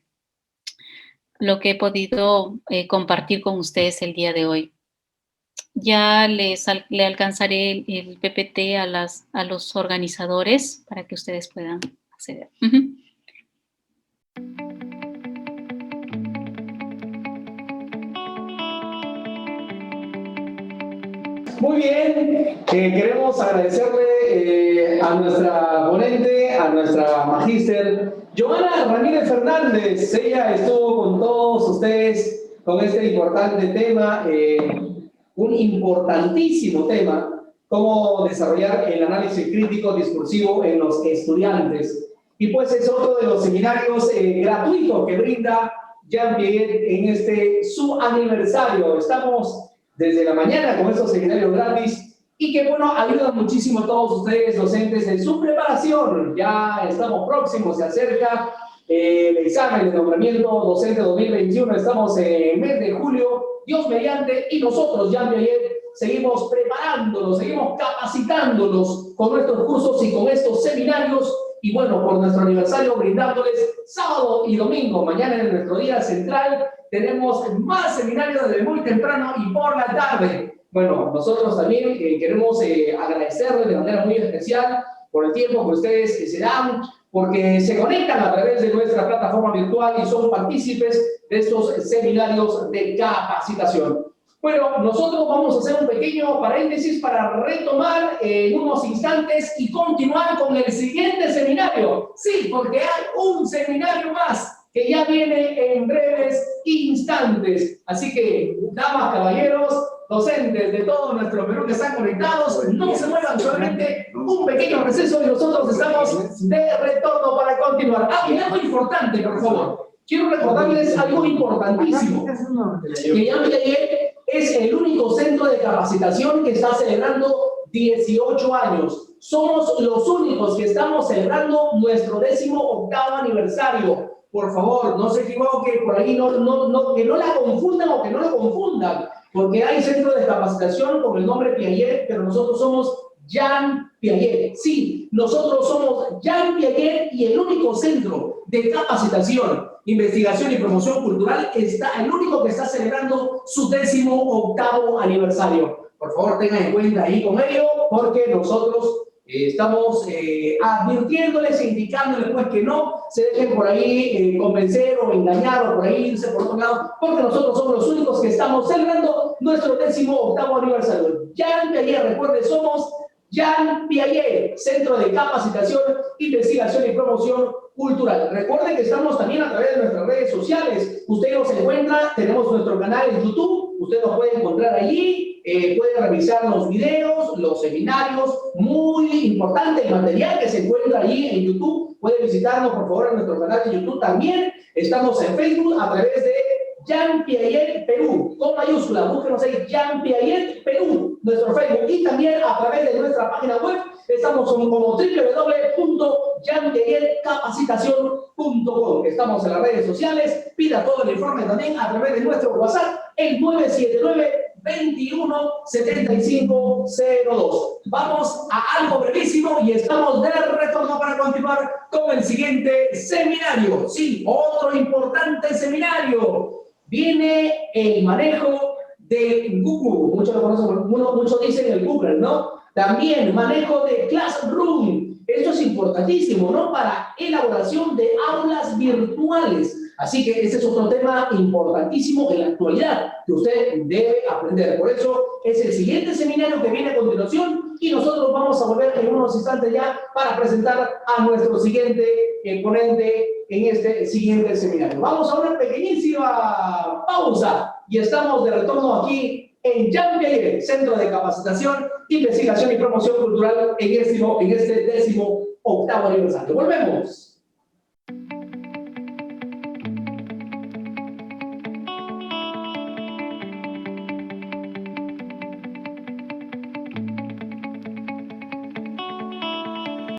he podido compartir con ustedes el día de hoy. Ya le alcanzaré el PPT a los organizadores para que ustedes puedan acceder. Muy bien, queremos agradecerle a nuestra ponente, a nuestra magíster, Giovanna Ramírez Fernández. Ella estuvo con todos ustedes con este importante tema, un importantísimo tema, cómo desarrollar el análisis crítico discursivo en los estudiantes. Y pues es otro de los seminarios gratuitos que brinda Jean Piaget en su aniversario. Estamos desde la mañana con estos seminarios gratis y que, bueno, ayudan muchísimo a todos ustedes, docentes, en su preparación. Ya estamos próximos, se acerca el examen de nombramiento docente 2021. Estamos en el mes de julio, Dios mediante, y nosotros, Jean Piaget, seguimos preparándonos, seguimos capacitándonos con nuestros cursos y con estos seminarios. Y bueno, por nuestro aniversario, brindándoles sábado y domingo, mañana en nuestro día central, tenemos más seminarios desde muy temprano y por la tarde. Bueno, nosotros también queremos agradecerles de manera muy especial por el tiempo que ustedes se dan, porque se conectan a través de nuestra plataforma virtual y son partícipes de estos seminarios de capacitación. Bueno, nosotros vamos a hacer un pequeño paréntesis para retomar en unos instantes y continuar con el siguiente seminario. Sí, porque hay un seminario más que ya viene en breves instantes. Así que, damas, caballeros, docentes de todo nuestro Perú que están conectados, no se muevan, solamente un pequeño receso y nosotros estamos de retorno para continuar. Ah, y algo importante, por favor. Quiero recordarles algo importantísimo. Que ya ayer es el único centro de capacitación que está celebrando 18 años. Somos los únicos que estamos celebrando nuestro 18º aniversario. Por favor, no se equivoquen, por ahí que no la confundan o que no lo confundan, porque hay centro de capacitación con el nombre Piaget, pero nosotros somos Jean Piaget. Sí, nosotros somos Jean Piaget y el único centro de capacitación, investigación y promoción cultural, el único que está celebrando su 18º aniversario. Por favor, tengan en cuenta ahí con ello, porque nosotros estamos advirtiéndoles e indicándoles pues que no se dejen por ahí convencer o engañar o por ahí irse por otro lado, porque nosotros somos los únicos que estamos celebrando nuestro 18º aniversario. Jean Piaget, recuerde, somos Jean Piaget, Centro de Capacitación, Investigación y Promoción Cultural. Recuerden que estamos también a través de nuestras redes sociales. Usted nos encuentra, tenemos nuestro canal en YouTube, usted nos puede encontrar allí, puede revisar los videos, los seminarios, muy importante el material que se encuentra allí en YouTube. Puede visitarnos, por favor, en nuestro canal de YouTube también. Estamos en Facebook a través de Jean Piaget Perú, con mayúscula, búsquenos ahí, Jean Piaget Perú, nuestro Facebook, y también a través de nuestra página web, estamos como www.jeanpiagetcapacitacion.com. Estamos en las redes sociales, pida todo el informe también a través de nuestro WhatsApp, el 979-217502. Vamos a algo brevísimo y estamos de retorno para continuar con el siguiente seminario. Sí, otro importante seminario. Viene el manejo del Google, muchos lo conocen, muchos dicen el Google, ¿no? También manejo de Classroom. Esto es importantísimo, ¿no? Para elaboración de aulas virtuales. Así que este es otro tema importantísimo en la actualidad que usted debe aprender. Por eso es el siguiente seminario que viene a continuación y nosotros vamos a volver en unos instantes ya para presentar a nuestro siguiente ponente en este siguiente seminario. Vamos a una pequeñísima pausa y estamos de retorno aquí en Jean Piaget, Centro de Capacitación, Investigación y Promoción Cultural en este 18º aniversario. Volvemos.